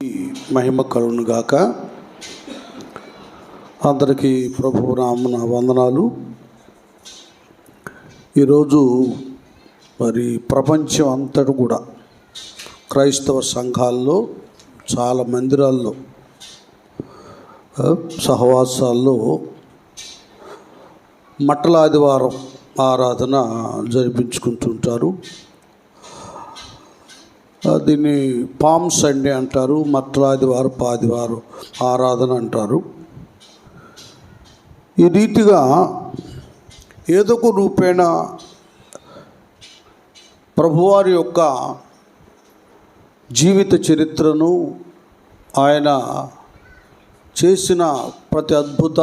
మహిమ కలుగును గాక. అందరికీ ప్రభువు నామమున వందనాలు. ఈరోజు మరి ప్రపంచం అంతటా కూడా క్రైస్తవ సంఘాల్లో చాలా మందిరాల్లో సహవాసాల్లో మట్టల ఆదివారం ఆరాధన జరిపించుకుంటుంటారు. దీన్ని పామ్ సండే అంటారు, మట్టల ఆదివారం ఆరాధన అంటారు. ఈ రీతిగా ఏదో ఒక రూపేణ ప్రభువారి యొక్క జీవిత చరిత్రను, ఆయన చేసిన ప్రతి అద్భుత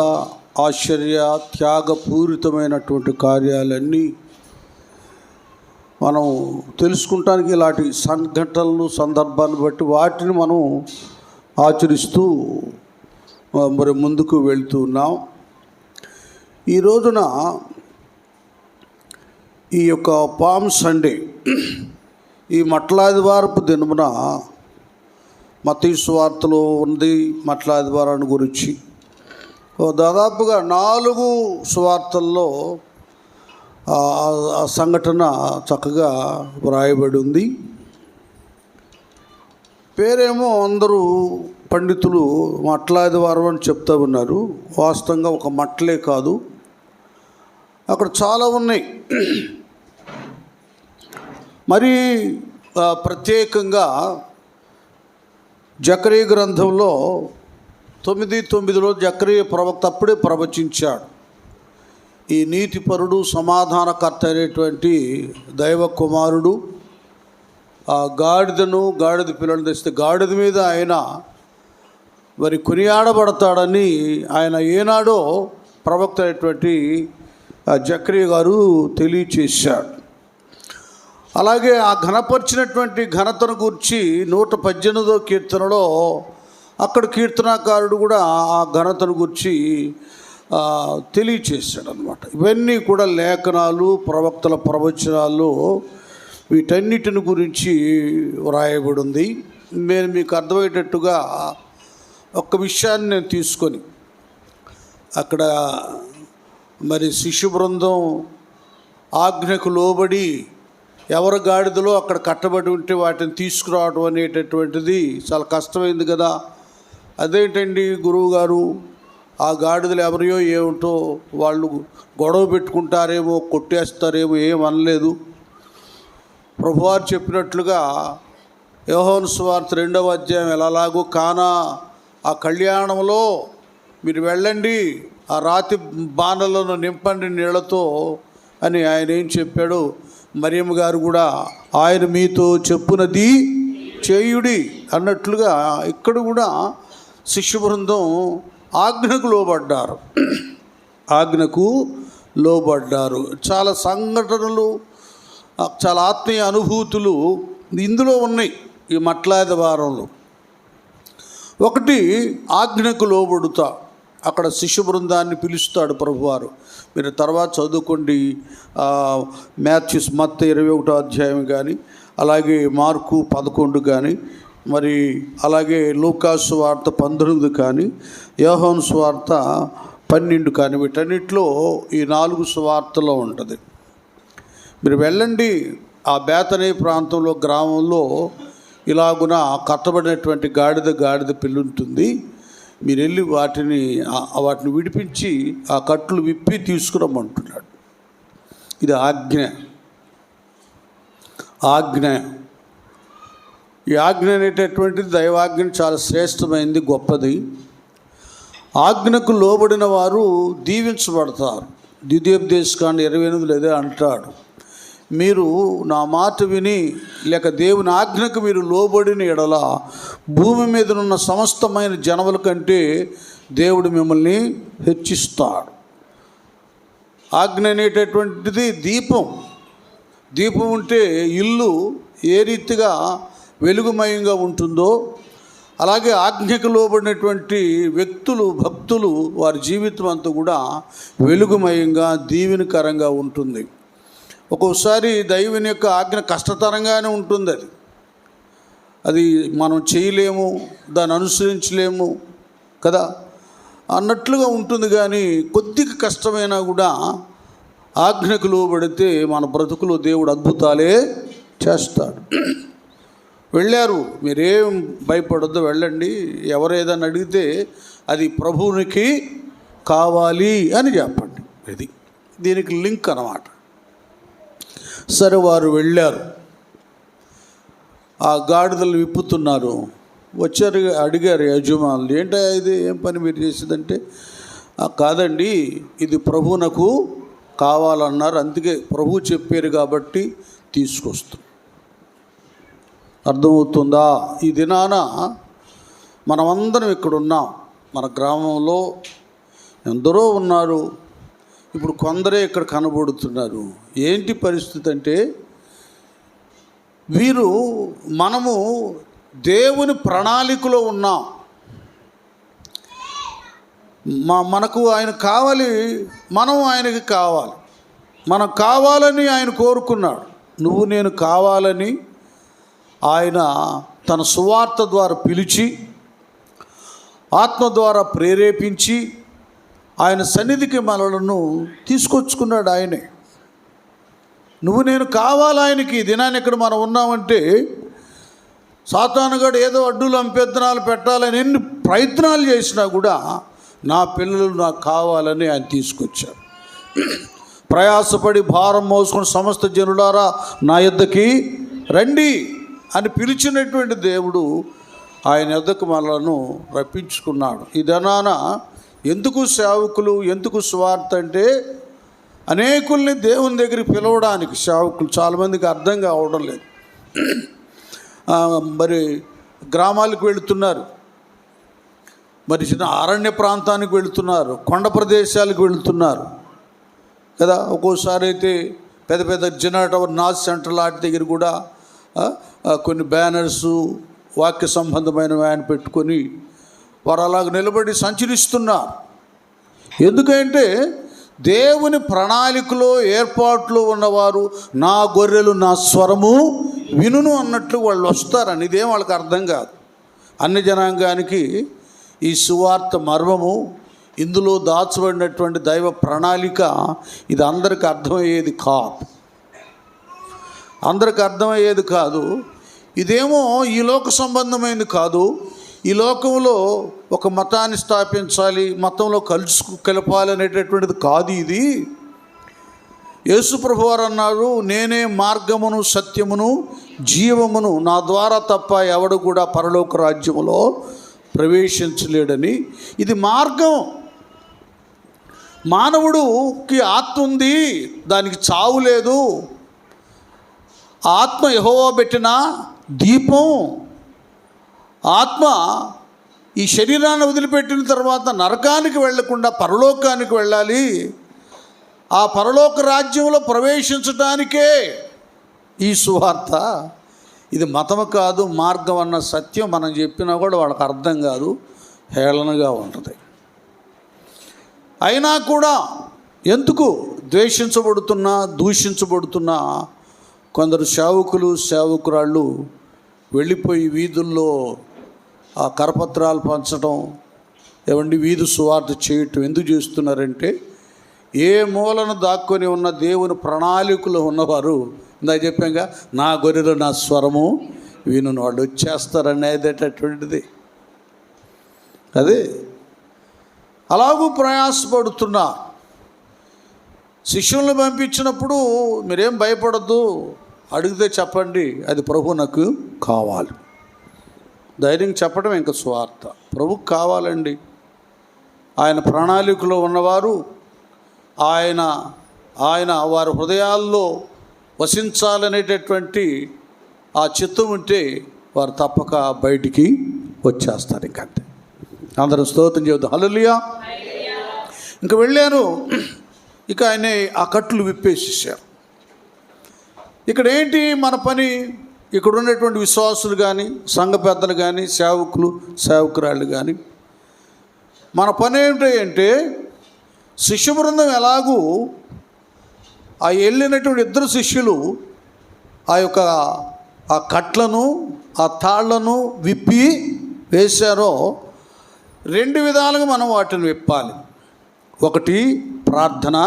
ఆశ్చర్య త్యాగపూరితమైనటువంటి కార్యాలన్నీ మనం తెలుసుకుంటానికి ఇలాంటి సంఘటనలు సందర్భాన్ని బట్టి వాటిని మనం ఆచరిస్తూ మరి ముందుకు వెళ్తూ ఉన్నాం. ఈ రోజున ఈ యొక్క పామ్ సండే, ఈ మట్టల ఆదివారపు దినమున మత్తయి సువార్తలో ఉంది మట్టల ఆదివారాన్ని గురించి. దాదాపుగా 4 సువార్తల్లో ఆ సంఘటన చక్కగా వ్రాయబడి ఉంది. పేరేమో అందరూ పండితులు మట్టల ఆదివారం అని చెప్తూ ఉన్నారు. వాస్తవంగా ఒక మట్టలే కాదు, అక్కడ చాలా ఉన్నాయి. మరి ప్రత్యేకంగా జకరియా గ్రంథంలో 9:9 జకరియా ప్రవక్త అప్పుడే ప్రవచించాడు. ఈ నీతిపరుడు సమాధానకర్త అయినటువంటి దైవ కుమారుడు ఆ గాడిద పిల్లలు తెస్తే గాడిద మీద ఆయన మరి కొనియాడబడతాడని ఆయన ఏనాడో ప్రవక్త అయినటువంటి జకరియా గారు తెలియచేశాడు. అలాగే ఆ ఘనపరిచినటువంటి ఘనతను గురించి 118వ కీర్తనలో అక్కడ కీర్తనాకారుడు కూడా ఆ ఘనతను గురించి తెలియచేశాడు అన్నమాట. ఇవన్నీ కూడా లేఖనాలు, ప్రవక్తల ప్రవచనాలు, వీటన్నిటిని గురించి వ్రాయబడి ఉంది. నేను మీకు అర్థమయ్యేటట్టుగా ఒక్క విషయాన్ని నేను తీసుకొని అక్కడ మరి శిష్యు బృందం ఆజ్ఞకు లోబడి ఎవరి గాడిదలో అక్కడ కట్టబడి ఉంటే వాటిని తీసుకురావడం అనేటటువంటిది చాలా కష్టమైంది కదా. అదేంటండి గురువుగారు, ఆ గాడిదలు ఎవరియో ఏమిటో, వాళ్ళు గొడవ పెట్టుకుంటారేమో, కొట్టేస్తారేమో, ఏమనలేదు. ప్రభువారు చెప్పినట్లుగా యోహాను సువార్త 2వ అధ్యాయం ఎలాగో కానా ఆ కళ్యాణంలో మీరు వెళ్ళండి, ఆ రాతి బాణలను నింపండి నీళ్లతో అని ఆయన ఏం చెప్పాడు. మరియమ్మ గారు కూడా ఆయన మీతో చెప్పునది చేయుడి అన్నట్లుగా ఇక్కడ కూడా శిష్య బృందం ఆజ్ఞకు లోబడ్డారు. చాలా సంఘటనలు, చాలా ఆత్మీయ అనుభూతులు ఇందులో ఉన్నాయి. ఈ మట్టల ఆదివారంలో ఒకటి ఆజ్ఞకు లోబడుతా. అక్కడ శిష్య బృందాన్ని పిలుస్తాడు ప్రభువారు. మీరు తర్వాత చదువుకోండి. మత్తయి 21వ అధ్యాయం కానీ, అలాగే మార్కు 11 కానీ, మరి అలాగే లూకాసు సువార్త 19 కానీ, యోహాను సువార్త 12 కానీ, వీటన్నిటిలో ఈ 4 సువార్తలో ఉంటుంది. మీరు వెళ్ళండి, ఆ బేతనీ ప్రాంతంలో గ్రామంలో ఇలాగున కట్టబడినటువంటి గాడిద పిల్లి ఉంటుంది, మీరు వెళ్ళి వాటిని విడిపించి ఆ కట్లు విప్పి తీసుకురమ్మంటున్నాడు. ఇది ఆజ్ఞ. ఈ ఆజ్ఞ అనేటటువంటిది దైవాజ్ఞ చాలా శ్రేష్టమైంది, గొప్పది. ఆజ్ఞకు లోబడిన వారు దీవించబడతారు. ద్వితీయోపదేశకాండం 28 అదే అంటాడు. మీరు నా మాట విని లేక దేవుని ఆజ్ఞకు మీరు లోబడిన ఎడల భూమి మీద ఉన్న సమస్తమైన జనముల కంటే దేవుడు మిమ్మల్ని హెచ్చిస్తాడు. ఆజ్ఞ అనేటటువంటిది దీపం ఉంటే ఇల్లు ఏ రీతిగా వెలుగుమయంగా ఉంటుందో, అలాగే ఆజ్ఞకు లోబడినటువంటి వ్యక్తులు, భక్తులు, వారి జీవితం అంతా కూడా వెలుగుమయంగా దీవెనకరంగా ఉంటుంది. ఒక్కోసారి దైవుని యొక్క ఆజ్ఞ కష్టతరంగానే ఉంటుంది. అది అది మనం చేయలేము, దాన్ని అనుసరించలేము కదా అన్నట్లుగా ఉంటుంది. కానీ కొద్దిగా కష్టమైనా కూడా ఆజ్ఞకు లోబడితే మన బ్రతుకులో దేవుడు అద్భుతాలే చేస్తాడు. వెళ్ళారు, మీరేం భయపడొద్దు, వెళ్ళండి. ఎవరు ఏదైనా అడిగితే అది ప్రభువునికి కావాలి అని చెప్పండి. ఇది దీనికి లింక్ అన్నమాట. సరే, వారు వెళ్ళారు, ఆ గాడిదలు విప్పుతున్నారు. వచ్చారు, అడిగారు యజమానులు, ఏంటో ఇది, ఏం పని మీరు చేసేదంటే, కాదండి ఇది ప్రభువునకు కావాలన్నారు, అందుకే ప్రభువు చెప్పారు కాబట్టి తీసుకొస్తాం. అర్థమవుతుందా? ఈ దినాన మనమందరం ఇక్కడ ఉన్నాం. మన గ్రామంలో ఎందరో ఉన్నారు, ఇప్పుడు కొందరే ఇక్కడ కనబడుతున్నారు. ఏంటి పరిస్థితి అంటే, మనము దేవుని ప్రణాళికలో ఉన్నాం. మనకు ఆయన కావాలి, మనం ఆయనకి కావాలి. మనం కావాలని ఆయన కోరుకున్నాడు. నువ్వు నేను కావాలని ఆయన తన సువార్త ద్వారా పిలిచి, ఆత్మ ద్వారా ప్రేరేపించి ఆయన సన్నిధికి మనలను తీసుకొచ్చుకున్నాడు ఆయనే. నువ్వు నేను కావాలి ఆయనకి. ఈ దినాన్ని ఇక్కడ మనం ఉన్నామంటే సాతానుగాడు ఏదో అడ్డులు అభ్యంతరాలు పెట్టాలని ఎన్ని ప్రయత్నాలు చేసినా కూడా నా పిల్లలు నాకు కావాలని ఆయన తీసుకొచ్చారు. ప్రయాసపడి భారం మోసుకుని సమస్త జనులారా నా యొద్దకి రండి అని పిలిచినటువంటి దేవుడు ఆయన యొద్దకు మనలను రప్పించుకున్నాడు. ఈ దినాన ఎందుకు సేవకులు, ఎందుకు సువార్త అంటే అనేకుల్ని దేవుని దగ్గరికి పిలవడానికి. సేవకులు చాలామందికి అర్థం కావడం లేదు. మరి గ్రామాలకు వెళుతున్నారు, మరి చిన్న అరణ్య ప్రాంతానికి వెళుతున్నారు, కొండ ప్రదేశాలకు వెళుతున్నారు కదా. ఒక్కోసారి అయితే పెద్ద పెద్ద జనరేటర్ నాస్ సెంటర్ లాంటి దగ్గర కూడా కొన్ని బ్యానర్సు వాక్య సంబంధమైన వ్యాన్ పెట్టుకొని వారు అలాగ నిలబడి సంచరిస్తున్నారు. ఎందుకంటే దేవుని ప్రణాళికలో ఏర్పాట్లు ఉన్నవారు నా గొర్రెలు నా స్వరము వినును అన్నట్లు వాళ్ళు వస్తారని. ఇదేం వాళ్ళకి అర్థం కాదు. అన్ని జనాంగానికి ఈ సువార్త మర్మము, ఇందులో దాచబడినటువంటి దైవ ప్రణాళిక ఇది అందరికి అర్థమయ్యేది కాదు. అందరికి అర్థమయ్యేది కాదు. ఇదేమో ఈ లోక సంబంధమైనది కాదు. ఈ లోకంలో ఒక మతాన్ని స్థాపించాలి, మతంలో కలపాలి అనేటటువంటిది కాదు ఇది. యేసు ప్రభువారు అన్నారు, నేనే మార్గమును సత్యమును జీవమును, నా ద్వారా తప్ప ఎవడు కూడా పరలోక రాజ్యములో ప్రవేశించలేడని. ఇది మార్గం. మానవుడికి ఆత్మ ఉంది, దానికి చావు లేదు. ఆత్మ యెహోవా పెట్టిన దీపం. ఆత్మ ఈ శరీరాన్ని వదిలిపెట్టిన తర్వాత నరకానికి వెళ్ళకుండా పరలోకానికి వెళ్ళాలి. ఆ పరలోక రాజ్యంలో ప్రవేశించడానికే ఈ సువార్త. ఇది మతము కాదు, మార్గం అన్న సత్యం మనం చెప్పినా కూడా వాళ్ళకి అర్థం కాదు, హేళనగా ఉంటుంది. అయినా కూడా ఎందుకు ద్వేషించబడుతున్నా, దూషించబడుతున్నా కొందరు సేవకులు సేవకురాళ్ళు వెళ్ళిపోయి వీధుల్లో ఆ కరపత్రాలు పంచడం, ఏమండి వీధి సువార్త చేయటం ఎందుకు చేస్తున్నారంటే, ఏ మూలను దాక్కొని ఉన్న దేవుని ప్రణాళికలో ఉన్నవారు, ఇందాక చెప్పాక నా గొర్రెలు నా స్వరము వినును, వాళ్ళు వచ్చేస్తారనేటటువంటిది. అదే అలాగూ ప్రయాసపడుతున్నా. శిష్యులను పంపించినప్పుడు మీరేం భయపడద్దు, అడిగితే చెప్పండి అది ప్రభు నాకు కావాలి. ధైర్యం చెప్పడం ఇంకా స్వార్థ. ప్రభుకు కావాలండి. ఆయన ప్రణాళికలో ఉన్నవారు ఆయన వారి హృదయాల్లో వసించాలనేటటువంటి ఆ చిత్తం ఉంటే వారు తప్పక బయటికి వచ్చేస్తారు. ఇంకంతే. అందరూ స్తోత్రం చెబుతాం, హల్లెలూయా. ఇంక వెళ్ళారు. ఇక ఆయన ఆ కట్లు విప్పేసేసారు. ఇక్కడ ఏంటి మన పని? ఇక్కడ ఉన్నటువంటి విశ్వాసులు కానీ, సంఘ పెద్దలు కానీ, సేవకులు సేవకురాళ్ళు కానీ, మన పని ఏమిటంటే శిష్య బృందం ఎలాగూ ఆ వెళ్ళినటువంటి ఇద్దరు శిష్యులు ఆ కట్లను ఆ తాళ్లను విప్పి వేశారో 2 విధాలుగా మనం వాటిని విప్పాలి. ఒకటి ప్రార్థన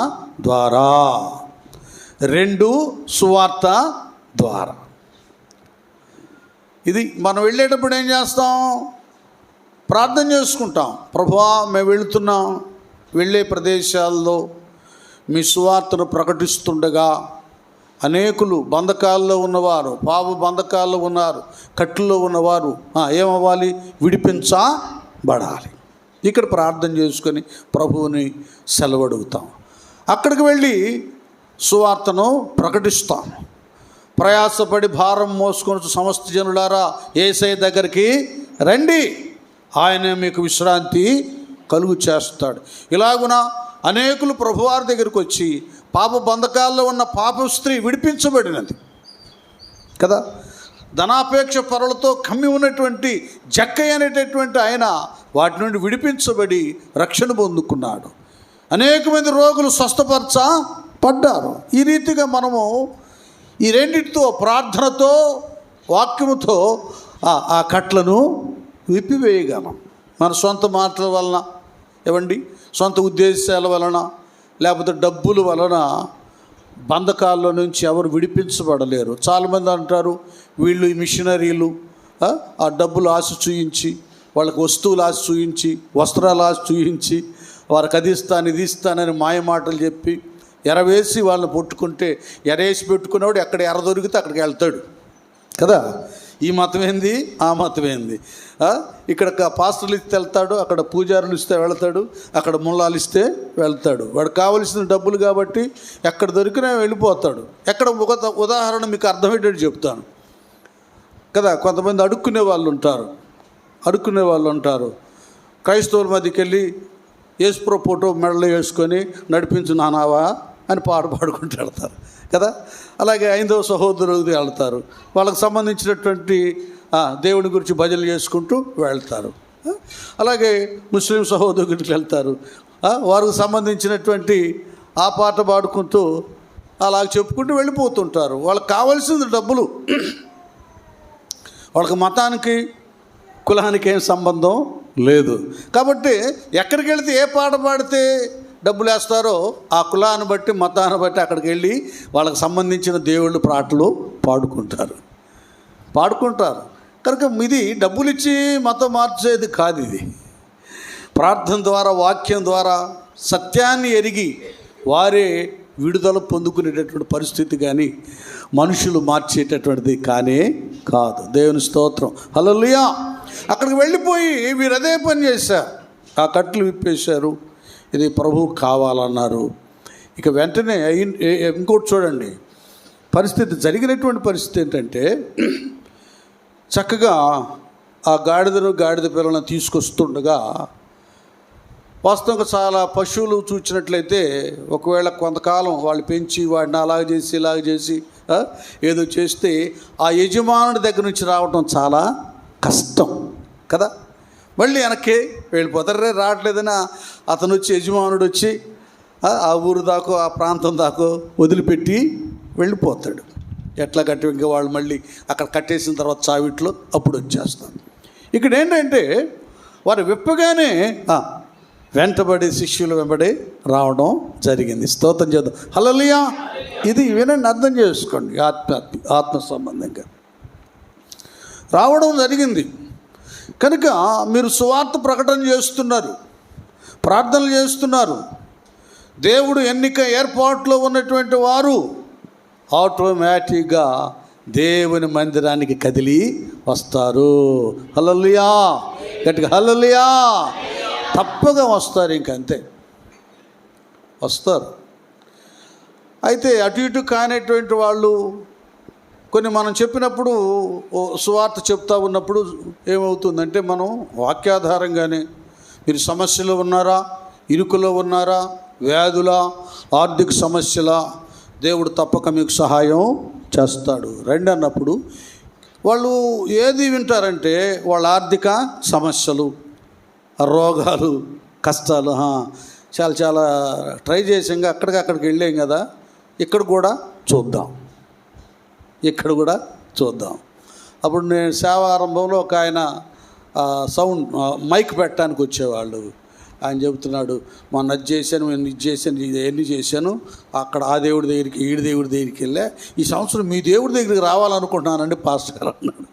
ద్వారా, 2 సువార్త ద్వారా. ఇది మనం వెళ్ళేటప్పుడు ఏం చేస్తాం? ప్రార్థన చేసుకుంటాం. ప్రభువా, మేము వెళుతున్నాం, వెళ్ళే ప్రదేశాల్లో మీ సువార్తను ప్రకటిస్తుండగా అనేకులు బంధకాల్లో ఉన్నవారు, పాప బంధకాల్లో ఉన్నారు, కట్టులో ఉన్నవారు ఏమవ్వాలి? విడిపించబడాలి. ఇక్కడ ప్రార్థన చేసుకొని ప్రభువుని సెలవు అడుగుతాం. అక్కడికి వెళ్ళి సువార్తను ప్రకటిస్తాం. ప్రయాసపడి భారం మోసుకొని సమస్త జనులారా యేసయ్య దగ్గరికి రండి, ఆయన మీకు విశ్రాంతి కలుగు చేస్తాడు. ఇలాగున అనేకులు ప్రభువారి దగ్గరికి వచ్చి పాప బంధకాల్లో ఉన్న పాప స్త్రీ విడిపించబడినది కదా. ధనాపేక్ష పరులతో కమ్మి ఉన్నటువంటి జక్కయ్య అనేటటువంటి ఆయన వాటి నుండి విడిపించబడి రక్షణ పొందుకున్నాడు. అనేక మంది రోగులు స్వస్థపరచబడ్డారు. ఈ రీతిగా మనము ఈ రెండింటితో, ప్రార్థనతో, వాక్యముతో ఆ కట్లను విప్పివేయగలం. మన సొంత మాటల వలన, ఏవండి, సొంత ఉద్దేశాల వలన, లేకపోతే డబ్బుల వలన బంధకాల్లో నుంచి ఎవరు విడిపించబడలేరు. చాలామంది అంటారు, వీళ్ళు ఈ మిషనరీలు ఆ డబ్బులు ఆశ చూయించి, వాళ్ళకి వస్తువులు ఆశ చూయించి, వస్త్రాలు ఆశ చూయించి, వారికి అది ఇస్తాను ఇది ఇస్తానని మాయ మాటలు చెప్పి ఎరవేసి వాళ్ళని పట్టుకుంటే, ఎరేసి పెట్టుకునేవాడు ఎక్కడ ఎర్ర దొరికితే అక్కడికి వెళ్తాడు కదా. ఈ మతం ఏంది, ఆ మతం ఏంది, ఇక్కడ పాస్టర్లు ఇస్తే వెళ్తాడు, అక్కడ పూజారులు ఇస్తే వెళ్తాడు, అక్కడ ముల్లాలు ఇస్తే వెళ్తాడు. వాడికి కావలసిన డబ్బులు కాబట్టి ఎక్కడ దొరికినా వెళ్ళిపోతాడు. ఎక్కడ ఉదాహరణ మీకు అర్థమయ్యేటట్టు చెప్తాను కదా. కొంతమంది అడుక్కునే వాళ్ళు ఉంటారు. క్రైస్తవుల మధ్యకి వెళ్ళి యేసుప్రభు ఫోటో మెడలో వేసుకొని నడిపించు నానావా అని పాడుకుంటూ వెళ్తారు కదా. అలాగే 5వ సహోదరులు వెళ్తారు, వాళ్ళకి సంబంధించినటువంటి దేవుని గురించి భజనలు చేసుకుంటూ వెళ్తారు. అలాగే ముస్లిం సహోదరుడికి వెళ్తారు, వారికి సంబంధించినటువంటి ఆ పాట పాడుకుంటూ అలా చెప్పుకుంటూ వెళ్ళిపోతుంటారు. వాళ్ళకి కావాల్సింది డబ్బులు. వాళ్ళకి మతానికి కులానికి ఏం సంబంధం లేదు. కాబట్టి ఎక్కడికి వెళితే ఏ పాట పాడితే డబ్బులు వేస్తారో ఆ కులాన్ని బట్టి, మతాన్ని బట్టి అక్కడికి వెళ్ళి వాళ్ళకి సంబంధించిన దేవుళ్ళు పాటలు పాడుకుంటారు. కనుక ఇది డబ్బులు ఇచ్చి మతం మార్చేది కాదు. ఇది ప్రార్థన ద్వారా, వాక్యం ద్వారా సత్యాన్ని ఎరిగి వారే విడుదల పొందుకునేటటువంటి పరిస్థితి కానీ మనుషులు మార్చేటటువంటిది కానే కాదు. దేవుని స్తోత్రం, హల్లెలూయా. అక్కడికి వెళ్ళిపోయి వీరు అదే పని చేశారు, ఆ కట్లు విప్పేశారు. ఇది ప్రభువు కావాలన్నారు. ఇక వెంటనే ఇంకోటి చూడండి, పరిస్థితి జరిగినటువంటి పరిస్థితి ఏంటంటే, చక్కగా ఆ గాడిద పిల్లలను తీసుకొస్తుండగా, వాస్తవంగా చాలా పశువులు చూసినట్లయితే ఒకవేళ కొంతకాలం వాళ్ళు పెంచి వాడిని అలాగ చేసి ఇలాగ చేసి ఏదో చేస్తే ఆ యజమానుడి దగ్గర నుంచి రావటం చాలా కష్టం కదా. మళ్ళీ వెనక్కి వెళ్ళిపోతారు. రావట్లేదని అతను వచ్చి, యజమానుడు వచ్చి ఆ ఊరు దాకో ఆ ప్రాంతం దాకో వదిలిపెట్టి వెళ్ళిపోతాడు. ఎట్లా కట్టి ఇంకా వాళ్ళు మళ్ళీ అక్కడ కట్టేసిన తర్వాత చావిట్లో అప్పుడు వచ్చేస్తారు. ఇక్కడ ఏంటంటే వారు విప్పగానే వెంటబడి శిష్యులు వెంబడి రావడం జరిగింది. స్తోత్రం చేద్దాం, హల్లెలూయా. ఇది వినండి, అర్థం చేసుకోండి. ఆత్మ సంబంధంగా రావడం జరిగింది. కనుక మీరు సువార్త ప్రకటన చేస్తున్నారు, ప్రార్థనలు చేస్తున్నారు. దేవుడు ఎన్నిక ఏర్పాట్లో ఉన్నటువంటి వారు ఆటోమేటిక్గా దేవుని మందిరానికి కదిలి వస్తారు. హల్లెలూయా, గట్టిగా హల్లెలూయా. తప్పగా వస్తారు, ఇంకంతే వస్తారు. అయితే అటు ఇటు కానిటువంటి వాళ్ళు కొన్ని మనం చెప్పినప్పుడు, సువార్త చెప్తా ఉన్నప్పుడు ఏమవుతుందంటే, మనం వాక్యాధారంగానే మీరు సమస్యలో ఉన్నారా, ఇరుకులో ఉన్నారా, వ్యాధుల, ఆర్థిక సమస్యల, దేవుడు తప్పక మీకు సహాయం చేస్తాడు రండి అన్నప్పుడు వాళ్ళు ఏది వింటారంటే వాళ్ళ ఆర్థిక సమస్యలు, రోగాలు, కష్టాలు. చాలా ట్రై చేసాం, అక్కడికి వెళ్ళాం కదా, ఇక్కడ కూడా చూద్దాం. అప్పుడు నేను సేవ ఆరంభంలో ఒక ఆయన సౌండ్ మైక్ పెట్టడానికి వచ్చేవాళ్ళు. ఆయన చెబుతున్నాడు, మొన్న అది చేశాను, నేను ఇది చేశాను, ఎన్ని చేశాను, అక్కడ ఆ దేవుడి దగ్గరికి ఈడి దేవుడి దగ్గరికి వెళ్ళా, ఈ సంవత్సరం మీ దేవుడి దగ్గరికి రావాలనుకుంటున్నానండి పాస్టర్ గారు అన్నాడు.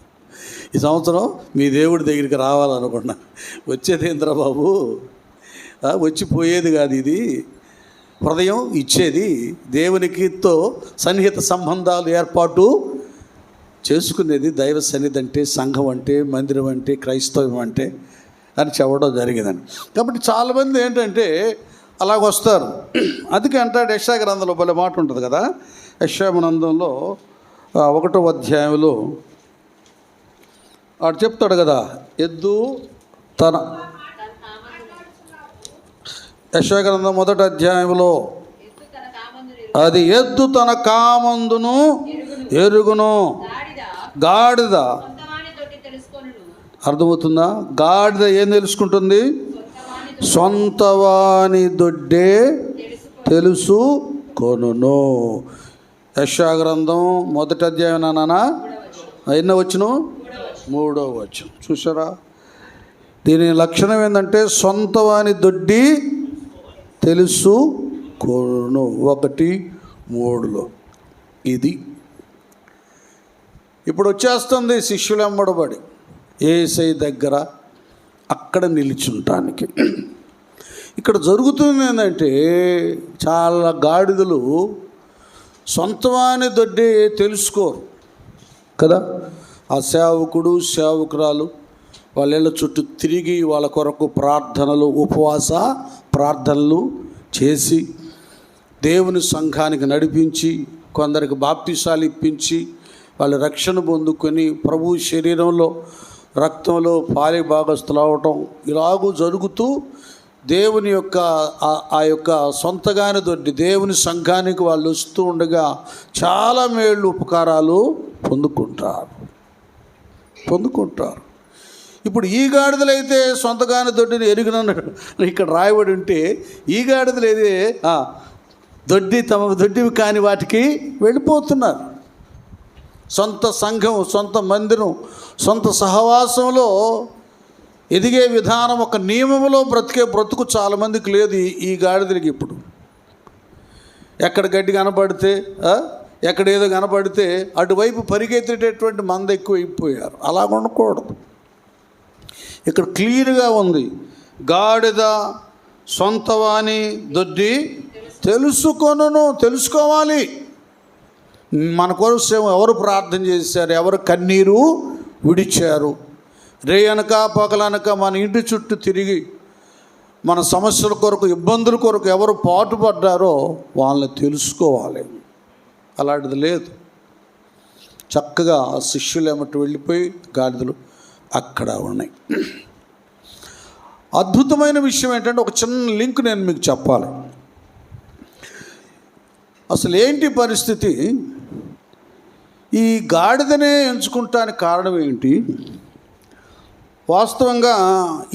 ఈ సంవత్సరం మీ దేవుడి దగ్గరికి రావాలనుకుంటున్నాను. వచ్చేది ఏంద్రా బాబు, వచ్చిపోయేది కాదు, ఇది హృదయం ఇచ్చేది, దేవునికితో సన్నిహిత సంబంధాలు ఏర్పాటు చేసుకునేది దైవ సన్నిధి అంటే, సంఘం అంటే, మందిరం అంటే, క్రైస్తవం అంటే అని చెప్పడం జరిగిందండి. కాబట్టి చాలామంది ఏంటంటే అలాగొస్తారు. అందుకే అంటాడు యెషయా గ్రంథంలో భలే మాట ఉంటుంది కదా, యెషయా గ్రంథంలో 1వ అధ్యాయంలో వాడు చెప్తాడు కదా, ఎద్దు తన యెషయా గ్రంథం 1వ అధ్యాయంలో అది ఎద్దు తన కామందును ఎరుగును, గాడిద అర్థమవుతుందా? గాడిద ఏం తెలుసుకుంటుంది? సొంతవాని దొడ్డే తెలుసుకొనును. యెషయా గ్రంథం 1వ అధ్యాయం నాన్న ఎన్నో వచ్చును? 3వ వచనం. చూసారా, దీని లక్షణం ఏంటంటే సొంతవాని దొడ్డి తెలుసుకొనును. 1:3 ఇది ఇప్పుడు వచ్చేస్తుంది శిష్యులు వెంబడబడి యేసయ్య దగ్గర అక్కడ నిలిచుంటానికి. ఇక్కడ జరుగుతుంది ఏంటంటే చాలా గాడిదలు సొంతవాని దొడ్డి తెలుసుకోరు కదా. ఆ సేవకుడు సేవకురాలు వాళ్ళ చుట్టూ తిరిగి వాళ్ళ కొరకు ప్రార్థనలు, ఉపవాస ప్రార్థనలు చేసి దేవుని సంఘానికి నడిపించి, కొందరికి బాప్తిసాలు ఇప్పించి వాళ్ళు రక్షణ పొందుకొని ప్రభు శరీరంలో రక్తంలో పాలి భాగస్థులు అవటం ఇలాగూ జరుగుతూ దేవుని యొక్క ఆ యొక్క సొంతగాని దొడ్డి దేవుని సంఘానికి వాళ్ళు వస్తూ ఉండగా చాలా మేళ్ళు ఉపకారాలు పొందుకుంటారు. ఇప్పుడు ఈ గాడిదలైతే సొంతగాని దొడ్డిని ఎరిగినన్నాడు ఇక్కడ రాయబడి ఉంటే, ఈ గాడిదలైతే తమ దొడ్డివి కాని వాటికి వెళ్ళిపోతున్నారు. సొంత సంఘం, సొంత మందిరం, సొంత సహవాసంలో ఎదిగే విధానం, ఒక నియమంలో బ్రతికే బ్రతుకు చాలామందికి లేదు ఈ గాడిదలకి. ఇప్పుడు ఎక్కడ గడ్డి కనపడితే, ఎక్కడ ఏదో కనపడితే అటువైపు పరిగెత్తేటటువంటి మంది ఎక్కువ అయిపోయారు. అలా ఉండకూడదు. ఇక్కడ క్లియర్గా ఉంది, గాడిద సొంతవాని దొడ్డి తెలుసుకోవాలి. మన కోసం ఎవరు ప్రార్థన చేశారు, ఎవరు కన్నీరు విడిచారు, రేయనక పగలనక మన ఇంటి చుట్టూ తిరిగి మన సమస్యల కొరకు, ఇబ్బందుల కొరకు ఎవరు పాటుపడ్డారో వాళ్ళని తెలుసుకోవాలి. అలాంటిది లేదు. చక్కగా శిష్యులు ఏమట్టు వెళ్ళిపోయి గాడిదలు అక్కడ ఉన్నాయి. అద్భుతమైన విషయం ఏంటంటే, ఒక చిన్న లింక్ నేను మీకు చెప్పాలి. అసలు ఏంటి పరిస్థితి, ఈ గాడిదనే ఎంచుకుంటానికి కారణం ఏంటి? వాస్తవంగా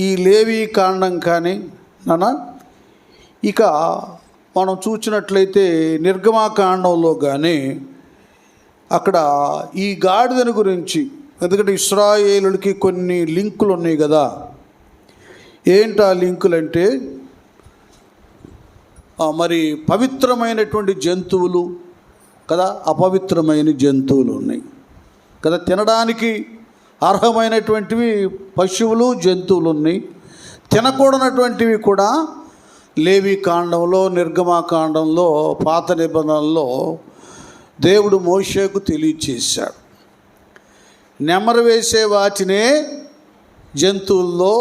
ఈ లేవి కాండం కానీ ఇక మనం చూసినట్లయితే నిర్గమాకాండంలో కానీ అక్కడ ఈ గాడిదని గురించి, ఎందుకంటే ఇశ్రాయేలులకి కొన్ని లింకులు ఉన్నాయి కదా. ఏంటి ఆ లింకులంటే, మరి పవిత్రమైనటువంటి జంతువులు కదా, అపవిత్రమైన జంతువులు ఉన్నాయి కదా. తినడానికి అర్హమైనటువంటివి పశువులు, జంతువులు ఉన్నాయి. తినకూడనటువంటివి కూడా లేవి కాండంలో, నిర్గమాకాండంలో, పాత నిబంధనలో దేవుడు మోషేకు తెలియచేశాడు. నెమరు వేసే వాటినే జంతువుల్లో,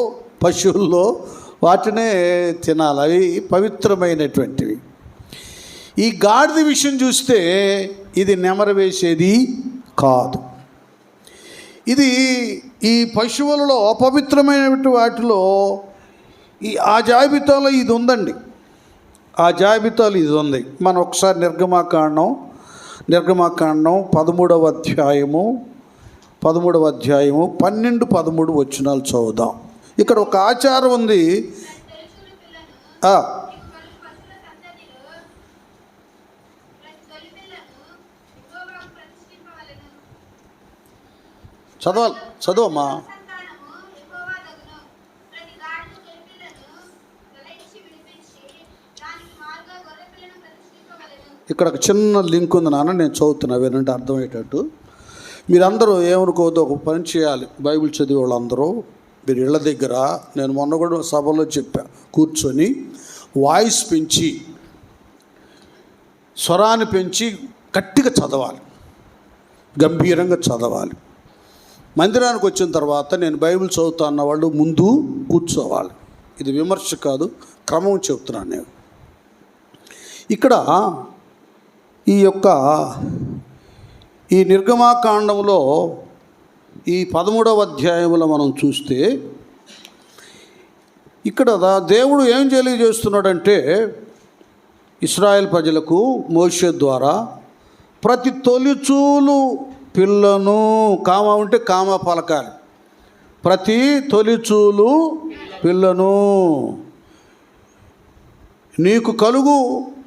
పశువుల్లో వాటినే తినాలి, అవి పవిత్రమైనటువంటివి. ఈ గాడిద విషయం చూస్తే ఇది నెమరు వేసేది కాదు. ఇది ఈ పశువులలో అపవిత్రమైనటువంటి వాటిలో ఆ జాబితాలో ఇది ఉందండి. ఆ జాబితాలో ఇది ఉంది. మనం ఒకసారి నిర్గమాకాండం 13వ అధ్యాయము 12-13 వచనాలు చదువుదాం. ఇక్కడ ఒక ఆచారం ఉంది. చదవమ్మా. ఇక్కడ ఒక చిన్న లింక్ ఉంది నాన్న, నేను చదువుతున్నా, వినంటే అర్థమయ్యేటట్టు. మీరందరూ ఏమనుకోవద్దు, ఒక పని చేయాలి. బైబిల్ చదివే వాళ్ళందరూ మీరు ఇళ్ళ దగ్గర, నేను మొన్న కూడా సభలో చెప్పా, కూర్చొని వాయిస్ పెంచి, స్వరాన్ని పెంచి గట్టిగా చదవాలి, గంభీరంగా చదవాలి. మందిరానికి వచ్చిన తర్వాత నేను బైబిల్ చదువుతా అన్న వాళ్ళు ముందు కూర్చోవాలి. ఇది విమర్శ కాదు, క్రమం చెప్తున్నాను నేను. ఇక్కడ ఈ నిర్గమాకాండంలో ఈ 13వ అధ్యాయంలో మనం చూస్తే ఇక్కడ దేవుడు ఏం తెలియజేస్తున్నాడంటే ఇశ్రాయేల్ ప్రజలకు మోషే ద్వారా ప్రతి తొలిచూలు పిల్లను, కామ ఉంటే కామ పలకాలి, ప్రతి తొలిచూలు పిల్లను నీకు కలుగు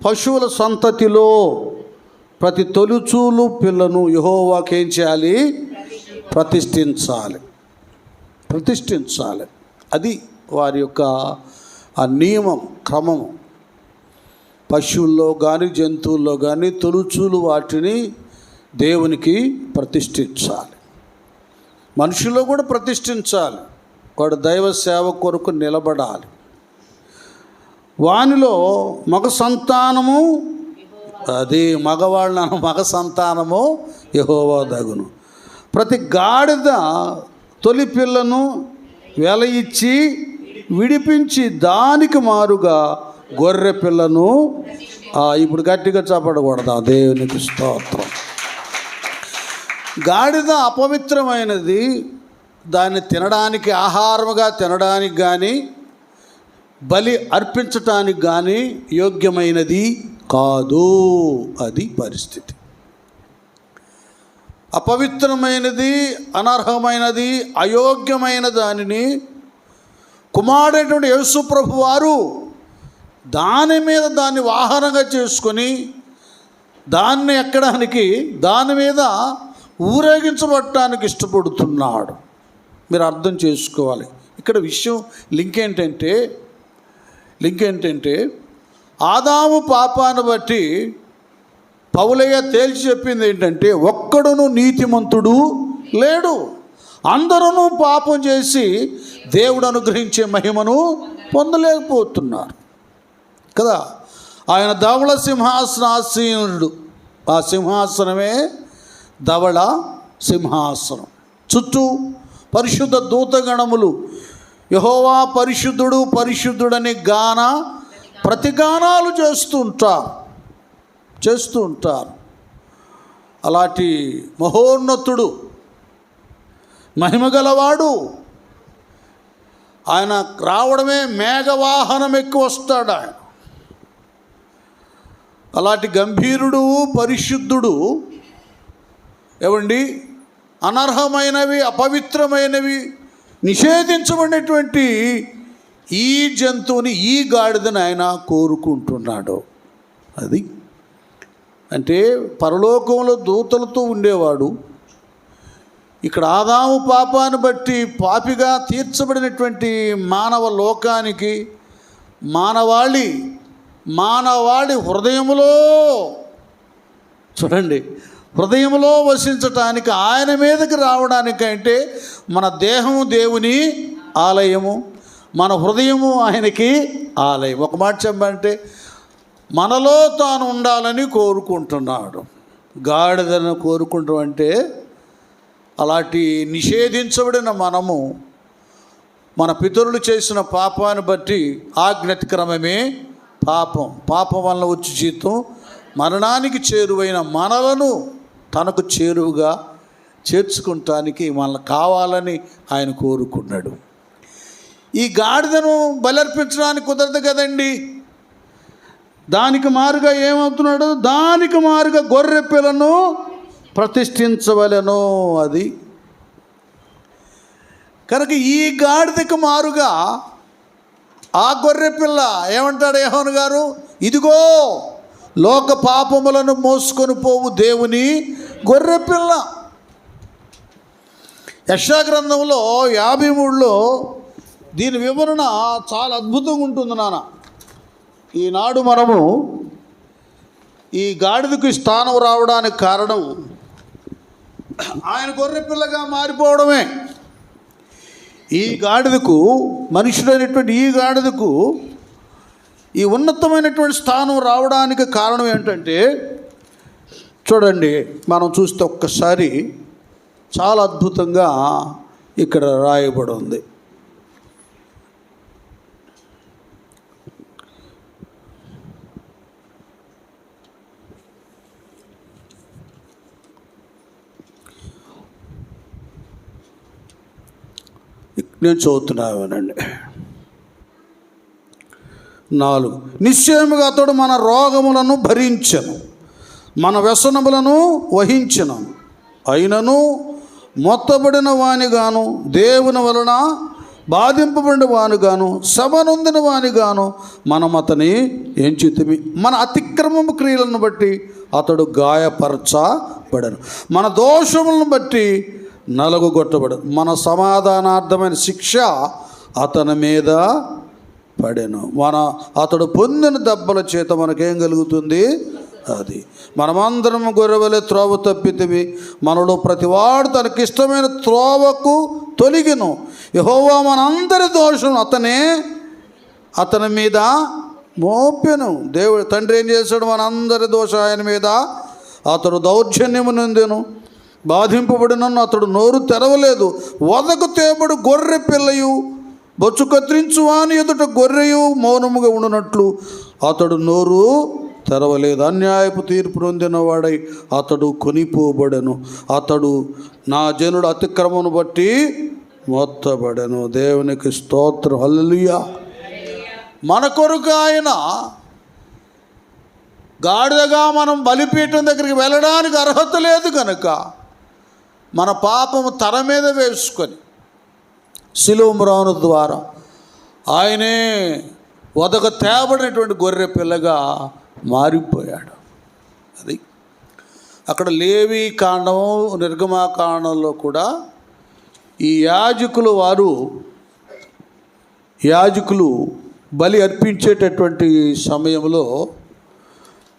పశువుల సంతతిలో ప్రతి తొలిచూలు పిల్లను యెహోవాకు ఏం చేయాలి? ప్రతిష్ఠించాలి. అది వారి యొక్క ఆ నియమం, క్రమం. పశువుల్లో కానీ జంతువుల్లో కానీ తొలిచూలు వాటిని దేవునికి ప్రతిష్ఠించాలి. మనుషుల్లో కూడా ప్రతిష్ఠించాలి. వాడు దైవ సేవ కొరకు నిలబడాలి. వానిలో మగ సంతానము, అది మగవాళ్ళ మగ సంతానము యెహోవా దగును. ప్రతి గాడిద తొలి పిల్లను వెల ఇచ్చి విడిపించి దానికి మారుగా గొర్రె పిల్లను, ఇప్పుడు గట్టిగా చప్పడకూడదా? దేవునికి స్తోత్రం. గాడిద అపవిత్రమైనది, దాన్ని తినడానికి, ఆహారముగా తినడానికి కానీ బలి అర్పించటానికి కానీ యోగ్యమైనది కాదు. అది పరిస్థితి. అపవిత్రమైనది, అనర్హమైనది, అయోగ్యమైన దానిని కుమారుడైనటువంటి యేసు ప్రభు వారు దాన్ని వాహనంగా చేసుకొని దాన్ని ఎక్కడానికి, దాని మీద ఊరేగించబడటానికి ఇష్టపడుతున్నాడు. మీరు అర్థం చేసుకోవాలి. ఇక్కడ విషయం లింక్ ఏంటంటే ఆదాము పాపాన్ని బట్టి పౌలయ్య తేల్చి చెప్పింది ఏంటంటే, ఒక్కడును నీతిమంతుడు లేడు, అందరూ పాపం చేసి దేవుడు అనుగ్రహించే మహిమను పొందలేకపోతున్నారు కదా. ఆయన ధవళ సింహాసనాసీనుడు, ఆ సింహాసనమే ధవళ సింహాసనం. చుట్టూ పరిశుద్ధ దూతగణములు యెహోవా పరిశుద్ధుడు పరిశుద్ధుడని ప్రతిగానాలు చేస్తూ ఉంటారు. అలాంటి మహోన్నతుడు, మహిమగలవాడు, ఆయన రావడమే మేఘవాహనం ఎక్కి వస్తాడు. ఆయన అలాంటి గంభీరుడు, పరిశుద్ధుడు. ఏవండి, అనర్హమైనవి, అపవిత్రమైనవి, నిషేధించబడినటువంటి ఈ జంతువుని, ఈ గాడిదని ఆయన కోరుకుంటున్నాడు. అది అంటే పరలోకంలో దూతలతో ఉండేవాడు. ఇక్కడ ఆదాము పాపాన్ని బట్టి పాపిగా తీర్చబడినటువంటి మానవ లోకానికి, మానవాళి హృదయములో, చూడండి, హృదయంలో వసించటానికి, ఆయన మీదకి రావడానికంటే మన దేహము దేవుని ఆలయము, మన హృదయము ఆయనకి ఆలయం. ఒక మాట చెప్పంటే మనలో తాను ఉండాలని కోరుకుంటున్నాడు. గాడిదను కోరుకుంటాం అంటే అలాంటి నిషేధించబడిన మనము మన పితరులు చేసిన పాపాన్ని బట్టి ఆజ్ఞాతిక్రమమే పాపం వలన వచ్చి జీతం మరణానికి చేరువైన మనలను తనకు చేరువుగా చేర్చుకుంటానికి మనల్ని కావాలని ఆయన కోరుకున్నాడు. ఈ గాడిదను బలర్పించడానికి కుదరదు కదండి. దానికి మారుగా ఏమవుతున్నాడు? దానికి మారుగా గొర్రె పిల్లను ప్రతిష్ఠించవలెను. అది కనుక ఈ గాడిదకు మారుగా ఆ గొర్రె పిల్ల ఏమంటాడు యోహాను గారు? ఇదిగో లోక పాపములను మోసుకొని పోవు దేవుని గొర్రె పిల్ల. యెషయా గ్రంథంలో 53లో దీని వివరణ చాలా అద్భుతంగా ఉంటుంది నాన్న. ఈనాడు మనము ఈ గాడిదకు స్థానం రావడానికి కారణం ఆయన గొర్రె పిల్లగా మారిపోవడమే. ఈ గాడిదకు, మనుషుడైనటువంటి ఈ గాడిదకు ఈ ఉన్నతమైనటువంటి స్థానం రావడానికి కారణం ఏంటంటే, చూడండి, మనం చూస్తే ఒక్కసారి చాలా అద్భుతంగా ఇక్కడ రాయబడి ఉంది. నేను చదువుతున్నానండి. 4 నిశ్చయముగా అతడు మన రోగములను భరించెను, మన వ్యసనములను వహించెను. అయినను మొత్తబడిన వానిగాను, దేవుని వలన బాధింపబడిన వానిగాను, శ్రమనొందిన వానిగాను మనం అతని ఎంచితిమి. మన అతిక్రమము క్రియలను బట్టి అతడు గాయపరచబడను, మన దోషములను బట్టి నలుగుగొట్టబడను. మన సమాధానార్థమైన శిక్ష అతని మీద పడెను, అతడు పొందిన దెబ్బల చేత మనకేం కలుగుతుంది? అది. మనమందరం గొర్రెవలె త్రోవ తప్పితివి, మనలో ప్రతివాడు తనకిష్టమైన త్రోవకు తొలగిను. యెహోవా మనందరి దోషం అతని మీద మోపెను. దేవుడు తండ్రి ఏం చేశాడు? మనందరి దోషం ఆయన మీద. అతడు దౌర్జన్యము నొందెను, బాధింపబడినను అతడు నోరు తెరవలేదు. వదకు తేబడు గొర్రె పిల్లయు, బొచ్చు కత్తిరించు వాని ఎదుట గొర్రెయు మౌనముగా ఉండునట్లు అతడు నోరు తెరవలేదు. అన్యాయపు తీర్పు నొందినవాడై అతడు కొనిపోబడెను. అతడు నా జనుడు అతిక్రమను బట్టి మొత్తబడెను. దేవునికి స్తోత్రం. హల్లెలూయా. మన కొరకు ఆయన గాడిదగా మనం బలిపీఠం దగ్గరికి వెళ్ళడానికి అర్హత లేదు కనుక మన పాపము తన మీద వేసుకొని శిలువ మ్రాను ద్వారా ఆయనే వదక తేబడినటువంటి గొర్రె పిల్లగా మారిపోయాడు. అది అక్కడ లేవి కాండము, నిర్గమాకాండంలో కూడా ఈ యాజకులు బలి అర్పించేటటువంటి సమయంలో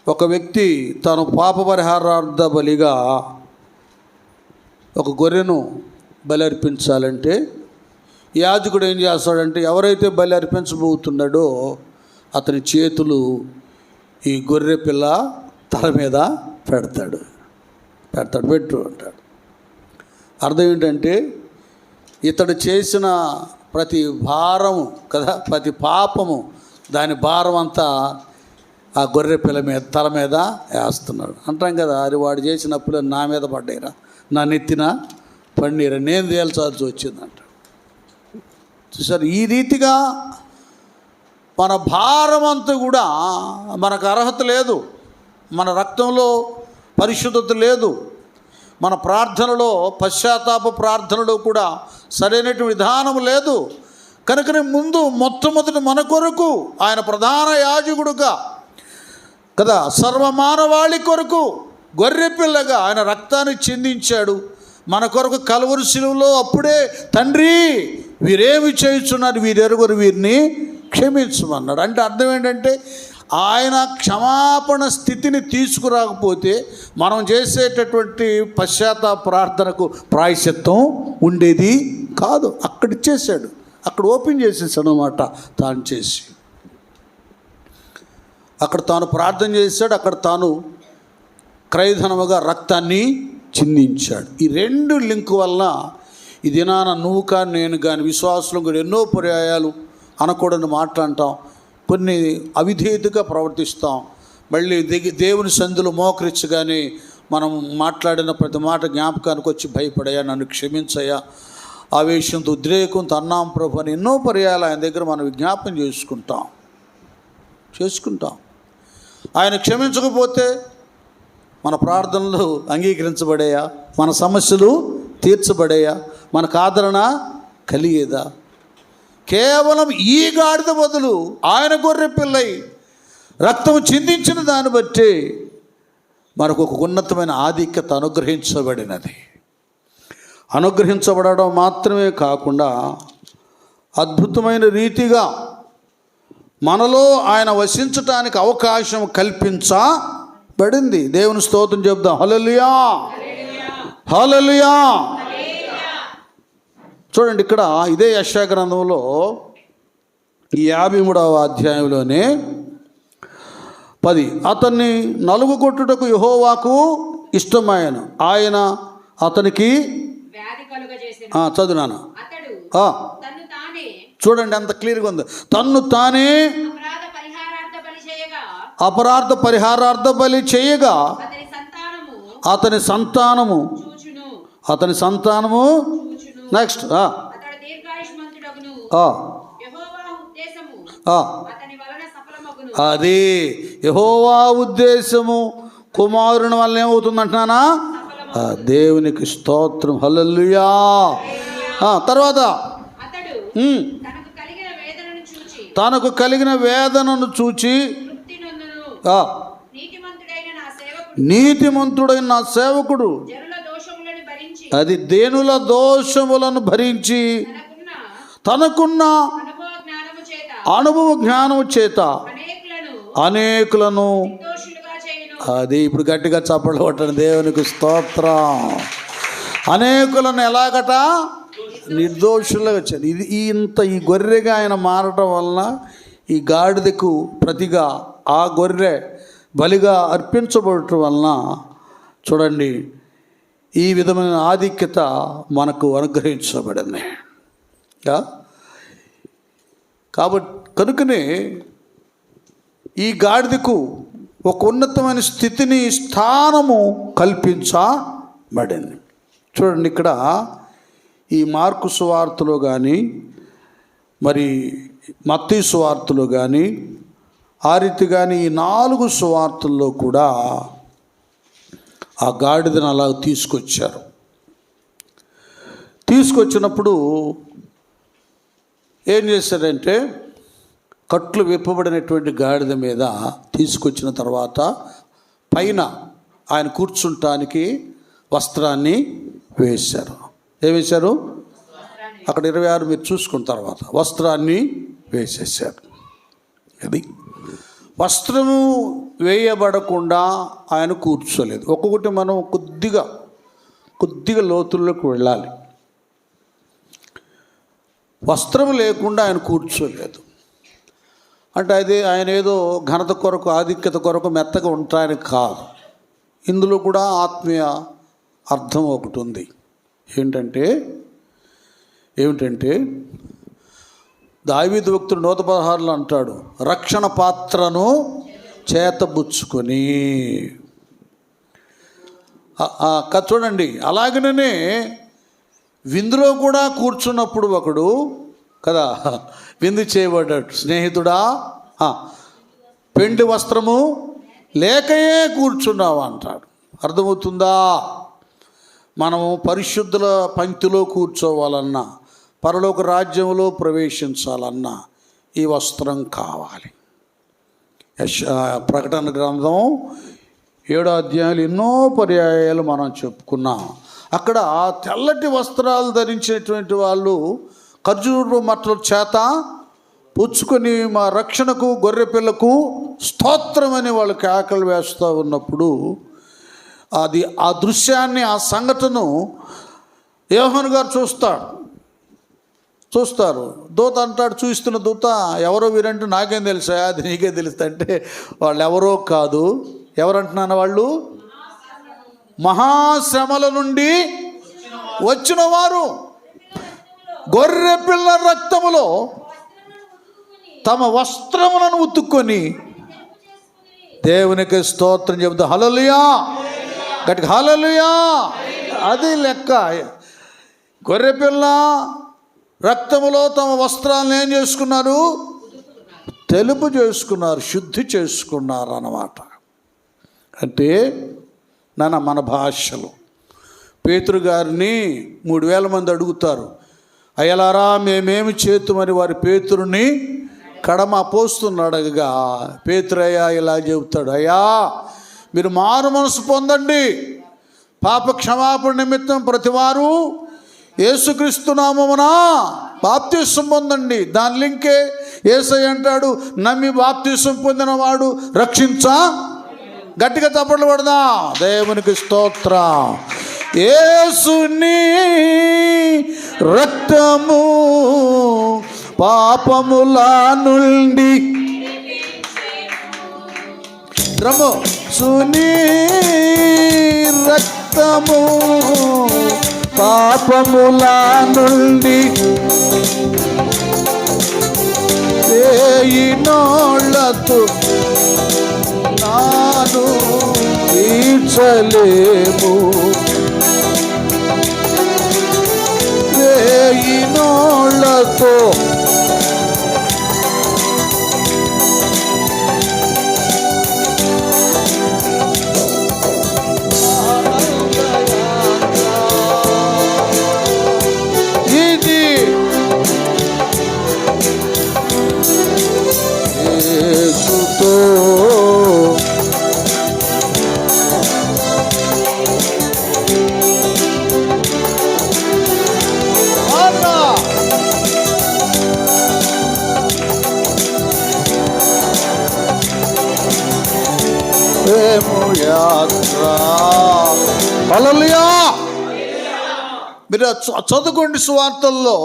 ఒక వ్యక్తి తాను పాప పరిహారార్థ బలిగా ఒక గొర్రెను బలి అర్పించాలంటే యాజకుడు ఏం చేస్తాడంటే, ఎవరైతే బలి అర్పించబోతున్నాడో అతని చేతులు ఈ గొర్రె పిల్ల తల మీద పెట్టు అంటాడు. అర్థం ఏంటంటే, ఇతడు చేసిన ప్రతి భారము కదా, ప్రతి పాపము, దాని భారం అంతా ఆ గొర్రె పిల్ల మీద తల మీద వేస్తున్నాడు. అంటాం కదా, అది వాడు చేసిన అప్పులు నా మీద పడ్డాయిరా, నా నెత్తిన పన్నీరా, నేను తేల్చాల్సి వచ్చిందంట. చూసారు, ఈ రీతిగా మన భారం అంతా కూడా మనకు అర్హత లేదు, మన రక్తంలో పరిశుద్ధత లేదు, మన ప్రార్థనలో, పశ్చాత్తాప ప్రార్థనలో కూడా సరైనటువంటి విధానం లేదు. కనుకనే మొట్టమొదటి మన కొరకు ఆయన ప్రధాన యాజకుడుగా కదా, సర్వమానవాళి కొరకు గొర్రెపిల్లగా ఆయన రక్తాన్ని చిందించాడు. మన కొరకు కలువరి శిలువలో అప్పుడే తండ్రి వీరేమి చేయుచున్నారు, వీరెరుగురు వీరిని క్షమించమన్నాడు. అంటే అర్థం ఏంటంటే, ఆయన క్షమాపణ స్థితిని తీసుకురాకపోతే మనం చేసేటటువంటి పశ్చాత్తాప ప్రార్థనకు ప్రాయశ్చిత్తం ఉండేది కాదు. అక్కడ ఇచ్చేసాడు, అక్కడ ఓపెన్ చేసేసాడు అన్నమాట. తాను చేసి అక్కడ తాను ప్రార్థన చేశాడు, అక్కడ తాను క్రయధనముగా రక్తాన్ని చిందించాడు. ఈ రెండు లింక్ వలన ఈ దినాన నువ్వు కానీ నేను కానీ విశ్వాసులు కూడా ఎన్నో పర్యాయాలు అనకూడని మాట్లాడటం, కొన్ని అవిధేయతగా ప్రవర్తిస్తాం. మళ్ళీ దేవుని సందులో మోకరించగానే మనం మాట్లాడిన ప్రతి మాట జ్ఞాపకానికి వచ్చి భయపడయా, నన్ను క్షమించయ్యా, ఆవేశంతో ఉద్రేకంతో అన్నాం ప్రభు అని ఎన్నో పర్యాలు ఆయన దగ్గర మనం విజ్ఞాపన చేసుకుంటాం. ఆయన క్షమించకపోతే మన ప్రార్థనలు అంగీకరించబడేయా, మన సమస్యలు తీర్చబడేయా, మనకు ఆదరణ కలిగేదా? కేవలం ఈ గాడిద బదులు ఆయన గొర్రె పిల్లై రక్తం చిందించిన దాన్ని బట్టి మనకు ఒక ఉన్నతమైన ఆధిక్యత అనుగ్రహించబడినది. అనుగ్రహించబడడం మాత్రమే కాకుండా అద్భుతమైన రీతిగా మనలో ఆయన వసించటానికి అవకాశం కల్పించబడింది. దేవుని స్తోత్రం చెప్దాం. హల్లెలూయా, హల్లెలూయా. చూడండి, ఇక్కడ ఇదే యెషయా గ్రంథంలో ఈ 53వ అధ్యాయంలోనే 10, అతన్ని నలుగుగొట్టుటకు యెహోవాకు ఇష్టమాయను, ఆయన అతనికి చదువునాను. చూడండి ఎంత క్లియర్గా ఉంది. తన్ను తానే అపరాధ పరిహారార్థ బలి చేయగా అతని సంతానము నెక్స్ట్ అది యెహోవా ఉద్దేశము కుమారుని వల్ల ఏమవుతుంది అంటున్నానా? దేవునికి స్తోత్రం. హల్లెలూయా. తర్వాత తనకు కలిగిన వేదనను చూచి నీతిమంతుడైన నా సేవకుడు అది దేనుల దోషములను భరించి తనకున్న అనుభవ జ్ఞానము చేత అనేకులను అది ఇప్పుడు గట్టిగా చప్పట్లు కొట్టండి. దేవునికి స్తోత్రం. అనేకులను ఎలాగట? నిర్దోషులుగా వచ్చారు. ఇది ఈ గొర్రెగా ఆయన మారటం వలన ఈ గాడిదకు ప్రతిగా ఆ గొర్రె బలిగా అర్పించబడటం వలన చూడండి ఈ విధమైన ఆధిక్యత మనకు అనుగ్రహించబడింది. కాబట్టి కనుకనే ఈ గాడిదకు ఒక ఉన్నతమైన స్థితిని స్థానము కల్పించబడింది. చూడండి, ఇక్కడ ఈ మార్కు సువార్తలో కానీ మరి మత్తయి సువార్తలో కానీ ఆ రీతి కానీ ఈ 4 సువార్తల్లో కూడా ఆ గాడిదను అలా తీసుకొచ్చారు. తీసుకొచ్చినప్పుడు ఏం చేశారంటే కట్లు విప్పబడినటువంటి గాడిద మీద తీసుకొచ్చిన తర్వాత పైన ఆయన కూర్చుంటానికి వస్త్రాన్ని వేశారు. ఏం వేశారు? అక్కడ 26 మీరు చూసుకున్న తర్వాత వస్త్రాన్ని వేసేసారు. అది వస్త్రము వేయబడకుండా ఆయన కూర్చోలేదు. ఒక్కొక్కటి మనం కొద్దిగా లోతుల్లోకి వెళ్ళాలి. వస్త్రం లేకుండా ఆయన కూర్చోలేదు అంటే అది ఆయన ఏదో ఘనత కొరకు ఆధిక్యత కొరకు మెత్తగా ఉంటాయని కాదు. ఇందులో కూడా ఆత్మీయ అర్థం ఒకటి ఉంది. ఏమిటంటే దావీదు భక్తుడు 116లో అంటాడు, రక్షణ పాత్రను చేతబుచ్చుకొని. చూడండి, అలాగనే విందులో కూడా కూర్చున్నప్పుడు ఒకడు కదా విందు చేయబడ్డాడు. స్నేహితుడా, పెండి వస్త్రము లేకయే కూర్చున్నావా అంటాడు. అర్థమవుతుందా? మనము పరిశుద్ధుల పంక్తిలో కూర్చోవాలన్నా పరలోక రాజ్యంలో ప్రవేశించాలన్నా ఈ వస్త్రం కావాలి. ప్రకటన గ్రంథం 7వ అధ్యాయాలు ఎన్నో పర్యాయాలు మనం చెప్పుకున్నాం. అక్కడ తెల్లటి వస్త్రాలు ధరించినటువంటి వాళ్ళు ఖర్జూర మట్టల చేత పుచ్చుకొని మా రక్షణకు గొర్రెపిల్లకు స్తోత్రమని వాళ్ళు కేకలు వేస్తూ ఉన్నప్పుడు అది ఆ దృశ్యాన్ని ఆ సంఘటనను యోహాను గారు చూస్తారు. దూత అంటాడు, చూస్తున్న దూత, ఎవరో వీరంటూ నాకేం తెలుసా, అది నీకే తెలుస్తా అంటే వాళ్ళు ఎవరో కాదు. ఎవరంటున్నాను? వాళ్ళు మహాశ్రమల నుండి వచ్చిన వారు గొర్రె పిల్ల రక్తములో తమ వస్త్రములను ఉతుక్కొని దేవునికి స్తోత్రం చెబుతా. హల్లెలూయా, గట్టిగా హల్లెలూయా. అది లెక్క. గొర్రెపిల్ల రక్తములో తమ వస్త్రాలను ఏం చేసుకున్నారు? తెలుపు చేసుకున్నారు, శుద్ధి చేసుకున్నారు అన్నమాట. అంటే మన భాషలో పేతురు గారిని 3000 మంది అడుగుతారు, అయ్యలారా మేమేమి చేతుమని వారి పేతురుని కడమ పోస్తున్నాడు. అడగగా పేతురయ్యా ఇలా చెబుతాడు, అయ్యా మీరు మారు మనసు పొందండి, పాప క్షమాపణ నిమిత్తం ప్రతివారు యేసుక్రీస్తు నామమున బాప్తిసం పొందండి. దాని లింకే యేసయ్య అంటాడు, నమ్మి బాప్తిసం పొందినవాడు గట్టిగా చప్పట్లు కొడదాం. దేవునికి స్తోత్రం. యేసుని రక్తము పాపముల నుండి సుని రక్తము పాపముల నుండి నోళ్ళతో నాను తీర్చలేము, నోళ్ళతో ఇది యేసుతో హల్లెలూయా. మీరు చదువుకోండి సువార్తల్లో.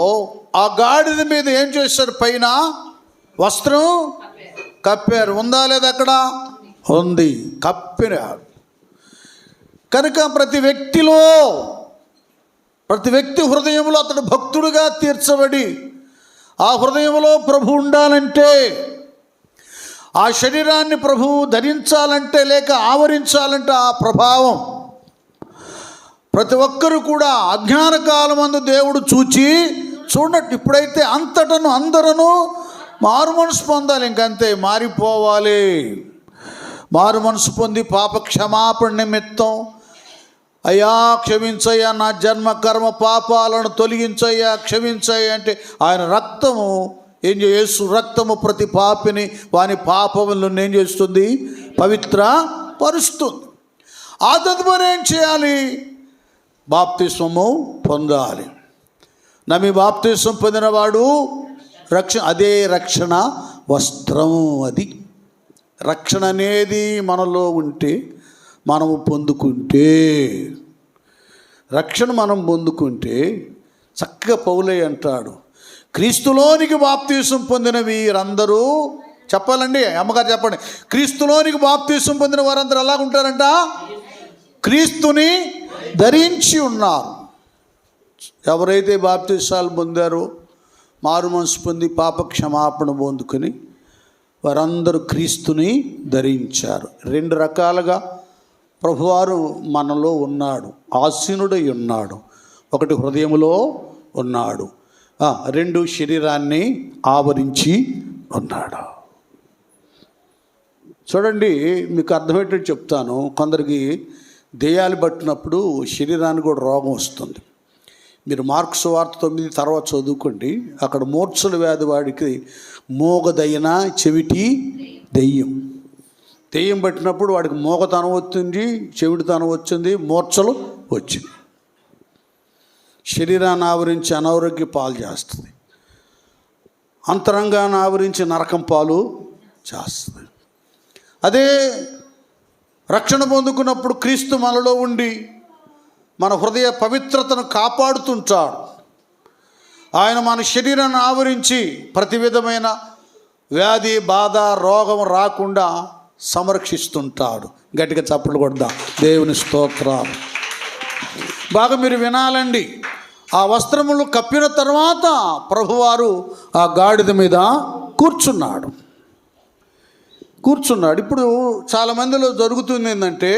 ఆ గాడిద మీద ఏం చేశారు? పైన వస్త్రం కప్పారు. ఉందా లేదా? అక్కడ ఉంది, కప్పినారు. కనుక ప్రతి వ్యక్తి హృదయంలో అతడు భక్తుడుగా తీర్చబడి ఆ హృదయంలో ప్రభు ఉండాలంటే, ఆ శరీరాన్ని ప్రభువు ధరించాలంటే, లేక ఆవరించాలంటే, ఆ ప్రభావం ప్రతి ఒక్కరు కూడా అజ్ఞాన కాలమందు దేవుడు చూడట్టు. ఇప్పుడైతే అంతటను అందరూ మారు మనసు పొందాలి. ఇంకంతే, మారిపోవాలి. మారు మనసు పొంది పాప క్షమాపణ నిమిత్తం, అయ్యా క్షమించయ్యా, నా జన్మ కర్మ పాపాలను తొలగించయ్యా, క్షమించయ్యా అంటే ఆయన రక్తము యేసు రక్తము ప్రతి పాపిని వాని పాపములను ఏం చేస్తుంది? పవిత్ర పరుస్తుంది. ఆ తదుపరి ఏం చేయాలి? బాప్తిస్మము పొందాలి. నమ్మి బాప్తిస్మం పొందినవాడు అదే రక్షణ వస్త్రము. అది రక్షణ అనేది మనలో ఉంటే, మనము పొందుకుంటే, రక్షణ మనం పొందుకుంటే, చక్కగా పౌలయ్య అంటాడు, క్రీస్తులోనికి బాప్తిసం పొందిన వీరందరూ, చెప్పాలండి అమ్మగారు చెప్పండి, క్రీస్తులోనికి బాప్తిసం పొందిన వారందరూ ఎలా ఉంటారంట? క్రీస్తుని ధరించి ఉన్నారు. ఎవరైతే బాప్తిసాలు పొందారో, మారు మనసు పొంది పాప క్షమాపణ పొందుకొని వారందరూ క్రీస్తుని ధరించారు. రెండు రకాలుగా ప్రభువారు మనలో ఉన్నాడు. ఆసీనుడై ఉన్నాడు. ఒకటి హృదయంలో ఉన్నాడు, రెండు శరీరాన్ని ఆవరించి ఉన్నాడు. చూడండి, మీకు అర్థమయ్యేటట్టు చెప్తాను. కొందరికి దెయ్యాలు పట్టినప్పుడు శరీరానికి కూడా రోగం వస్తుంది. మీరు మార్కు సువార్త 9 తర్వాత చదువుకోండి. అక్కడ మూర్ఛల వ్యాధి వాడికి మోగదైన చెవిటి దెయ్యం పట్టినప్పుడు వాడికి మోగతనం వచ్చింది, చెవిటితనం వచ్చింది, మూర్ఛలు వచ్చింది. శరీరాన్ని ఆవరించి అనారోగ్య పాలు చేస్తుంది, అంతరంగాన్ని ఆవరించి నరకం పాలు చేస్తుంది. అదే రక్షణ పొందుకున్నప్పుడు క్రీస్తు మనలో ఉండి మన హృదయ పవిత్రతను కాపాడుతుంటాడు. ఆయన మన శరీరాన్ని ఆవరించి ప్రతి విధమైన వ్యాధి బాధ రోగం రాకుండా సంరక్షిస్తుంటాడు. గట్టిగా చప్పట్లు కొడదాం. దేవుని స్తోత్రాలు. బాగా మీరు వినాలండి. ఆ వస్త్రములు కప్పిన తర్వాత ప్రభువారు ఆ గాడిద మీద కూర్చున్నాడు. ఇప్పుడు చాలామందిలో జరుగుతుంది ఏంటంటే,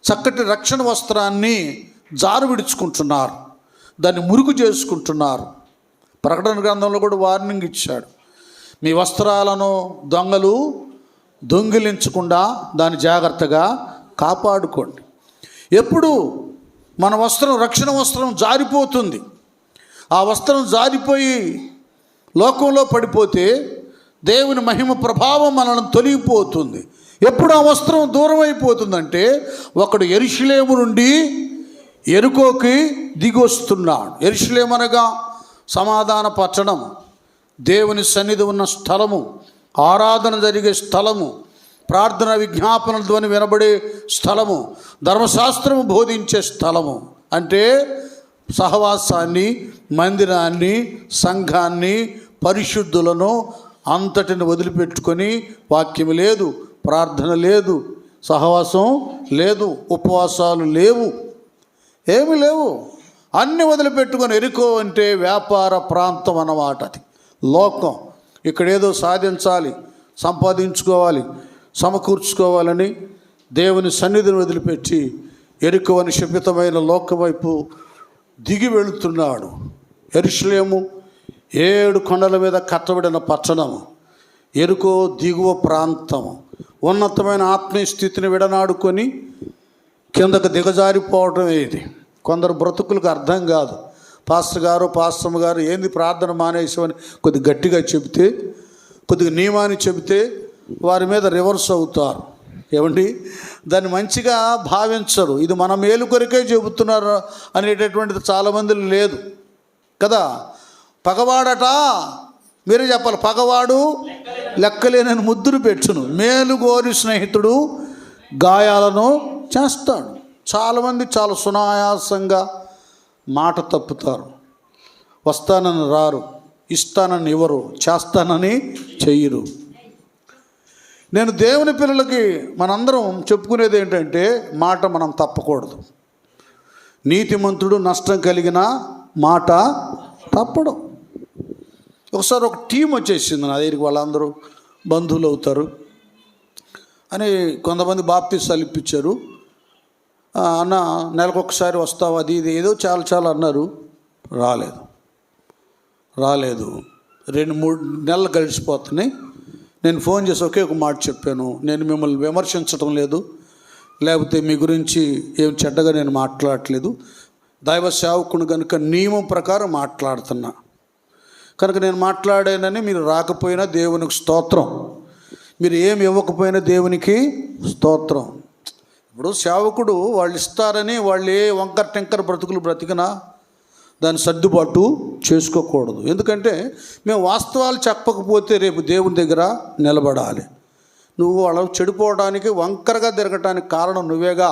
చక్కటి రక్షణ వస్త్రాన్ని జారు విడుచుకుంటున్నారు, దాన్ని మురుగు చేసుకుంటున్నారు. ప్రకటన గ్రంథంలో కూడా వార్నింగ్ ఇచ్చాడు, మీ వస్త్రాలను దొంగలు దొంగిలించకుండా దాన్ని జాగ్రత్తగా కాపాడుకోండి. ఎప్పుడు మన వస్త్రం, రక్షణ వస్త్రం జారిపోతుంది, ఆ వస్త్రం జారిపోయి లోకంలో పడిపోతే దేవుని మహిమ ప్రభావం మనల్ని తొలగిపోతుంది. ఎప్పుడు ఆ వస్త్రం దూరం అయిపోతుందంటే, ఒకడు యెరూషలేము నుండి ఎరుకోకి దిగొస్తున్నాడు. యెరూషలేము అనగా సమాధాన పట్టణం, దేవుని సన్నిధి ఉన్న స్థలము, ఆరాధన జరిగే స్థలము, ప్రార్థన విజ్ఞాపనల ధ్వని వినబడే స్థలము, ధర్మశాస్త్రము బోధించే స్థలము. అంటే సహవాసాన్ని, మందిరాన్ని, సంఘాన్ని, పరిశుద్ధులను అంతటిని వదిలిపెట్టుకొని వాక్యం లేదు, ప్రార్థన లేదు, సహవాసం లేదు, ఉపవాసాలు లేవు, ఏమి లేవు, అన్నీ వదిలిపెట్టుకొని. ఎరుకో అంటే వ్యాపార ప్రాంతం అన్నమాట. అది లోకం. ఇక్కడేదో సాధించాలి, సంపాదించుకోవాలి, సమకూర్చుకోవాలని దేవుని సన్నిధిని వదిలిపెట్టి ఎరుకో అని శపితమైన లోకం వైపు దిగి వెళుతున్నాడు. యెరూషలేము 7 కొండల మీద కట్టబడిన పట్టణము, ఎరుకో దిగువ ప్రాంతము. ఉన్నతమైన ఆత్మీయ స్థితిని విడనాడుకొని కిందకు దిగజారిపోవటమే ఇది. కొందరు బ్రతుకులకు అర్థం కాదు. పాస్టర్ గారు, పాస్టమ్ గారు ఏంది ప్రార్థన మానేసామని కొద్దిగా గట్టిగా చెబితే, కొద్దిగా నియమాన్ని చెబితే వారి మీద రివర్స్ అవుతారు. ఏమండి, దాన్ని మంచిగా భావించరు. ఇది మన మేలు కొరకే చెబుతున్నారు అనేటటువంటిది చాలామందిలో లేదు కదా. పగవాడట, మీరే చెప్పాలి, పగవాడు లెక్కలేనని ముద్దును పెట్టును, మేలు గోరి స్నేహితుడు గాయాలను చేస్తాడు. చాలామంది చాలా సునాయాసంగా మాట తప్పుతారు. వస్తానని రారు, ఇస్తానని ఇవ్వరు, చేస్తానని చెయ్యరు. నేను దేవుని పిల్లలకి మనందరం చెప్పుకునేది ఏంటంటే, మాట మనం తప్పకూడదు. నీతిమంతుడు నష్టం కలిగిన మాట తప్పడం. ఒకసారి ఒక టీం వచ్చేసింది నా దగ్గరికి, వాళ్ళందరూ బంధువులు అవుతారు అని కొంతమంది బాప్తీసాలు ఇప్పించారు. అన్న నెలకొకసారి వస్తావు, అది ఇది ఏదో చాలా అన్నారు. రాలేదు 2-3 నెలలు గడిచిపోతున్నాయి. నేను ఫోన్ చేసి ఒకే ఒక మాట చెప్పాను, నేను మిమ్మల్ని విమర్శించడం లేదు, లేకపోతే మీ గురించి ఏం చెడ్డగా నేను మాట్లాడట్లేదు, దైవ సేవకుని కనుక నియమం ప్రకారం మాట్లాడుతున్నా కనుక నేను మాట్లాడానని మీరు రాకపోయినా దేవునికి స్తోత్రం, మీరు ఏమి ఇవ్వకపోయినా దేవునికి స్తోత్రం. ఇప్పుడు సేవకుడు వాళ్ళు ఇస్తారని వాళ్ళు ఏ వంకర టెంకర బ్రతుకులు బ్రతికినా దాన్ని సర్దుబాటు చేసుకోకూడదు. ఎందుకంటే మేము వాస్తవాలు చెప్పకపోతే రేపు దేవుని దగ్గర నిలబడాలి. నువ్వు వాళ్ళు చెడిపోవడానికి, వంకరగా తిరగటానికి కారణం నువ్వేగా.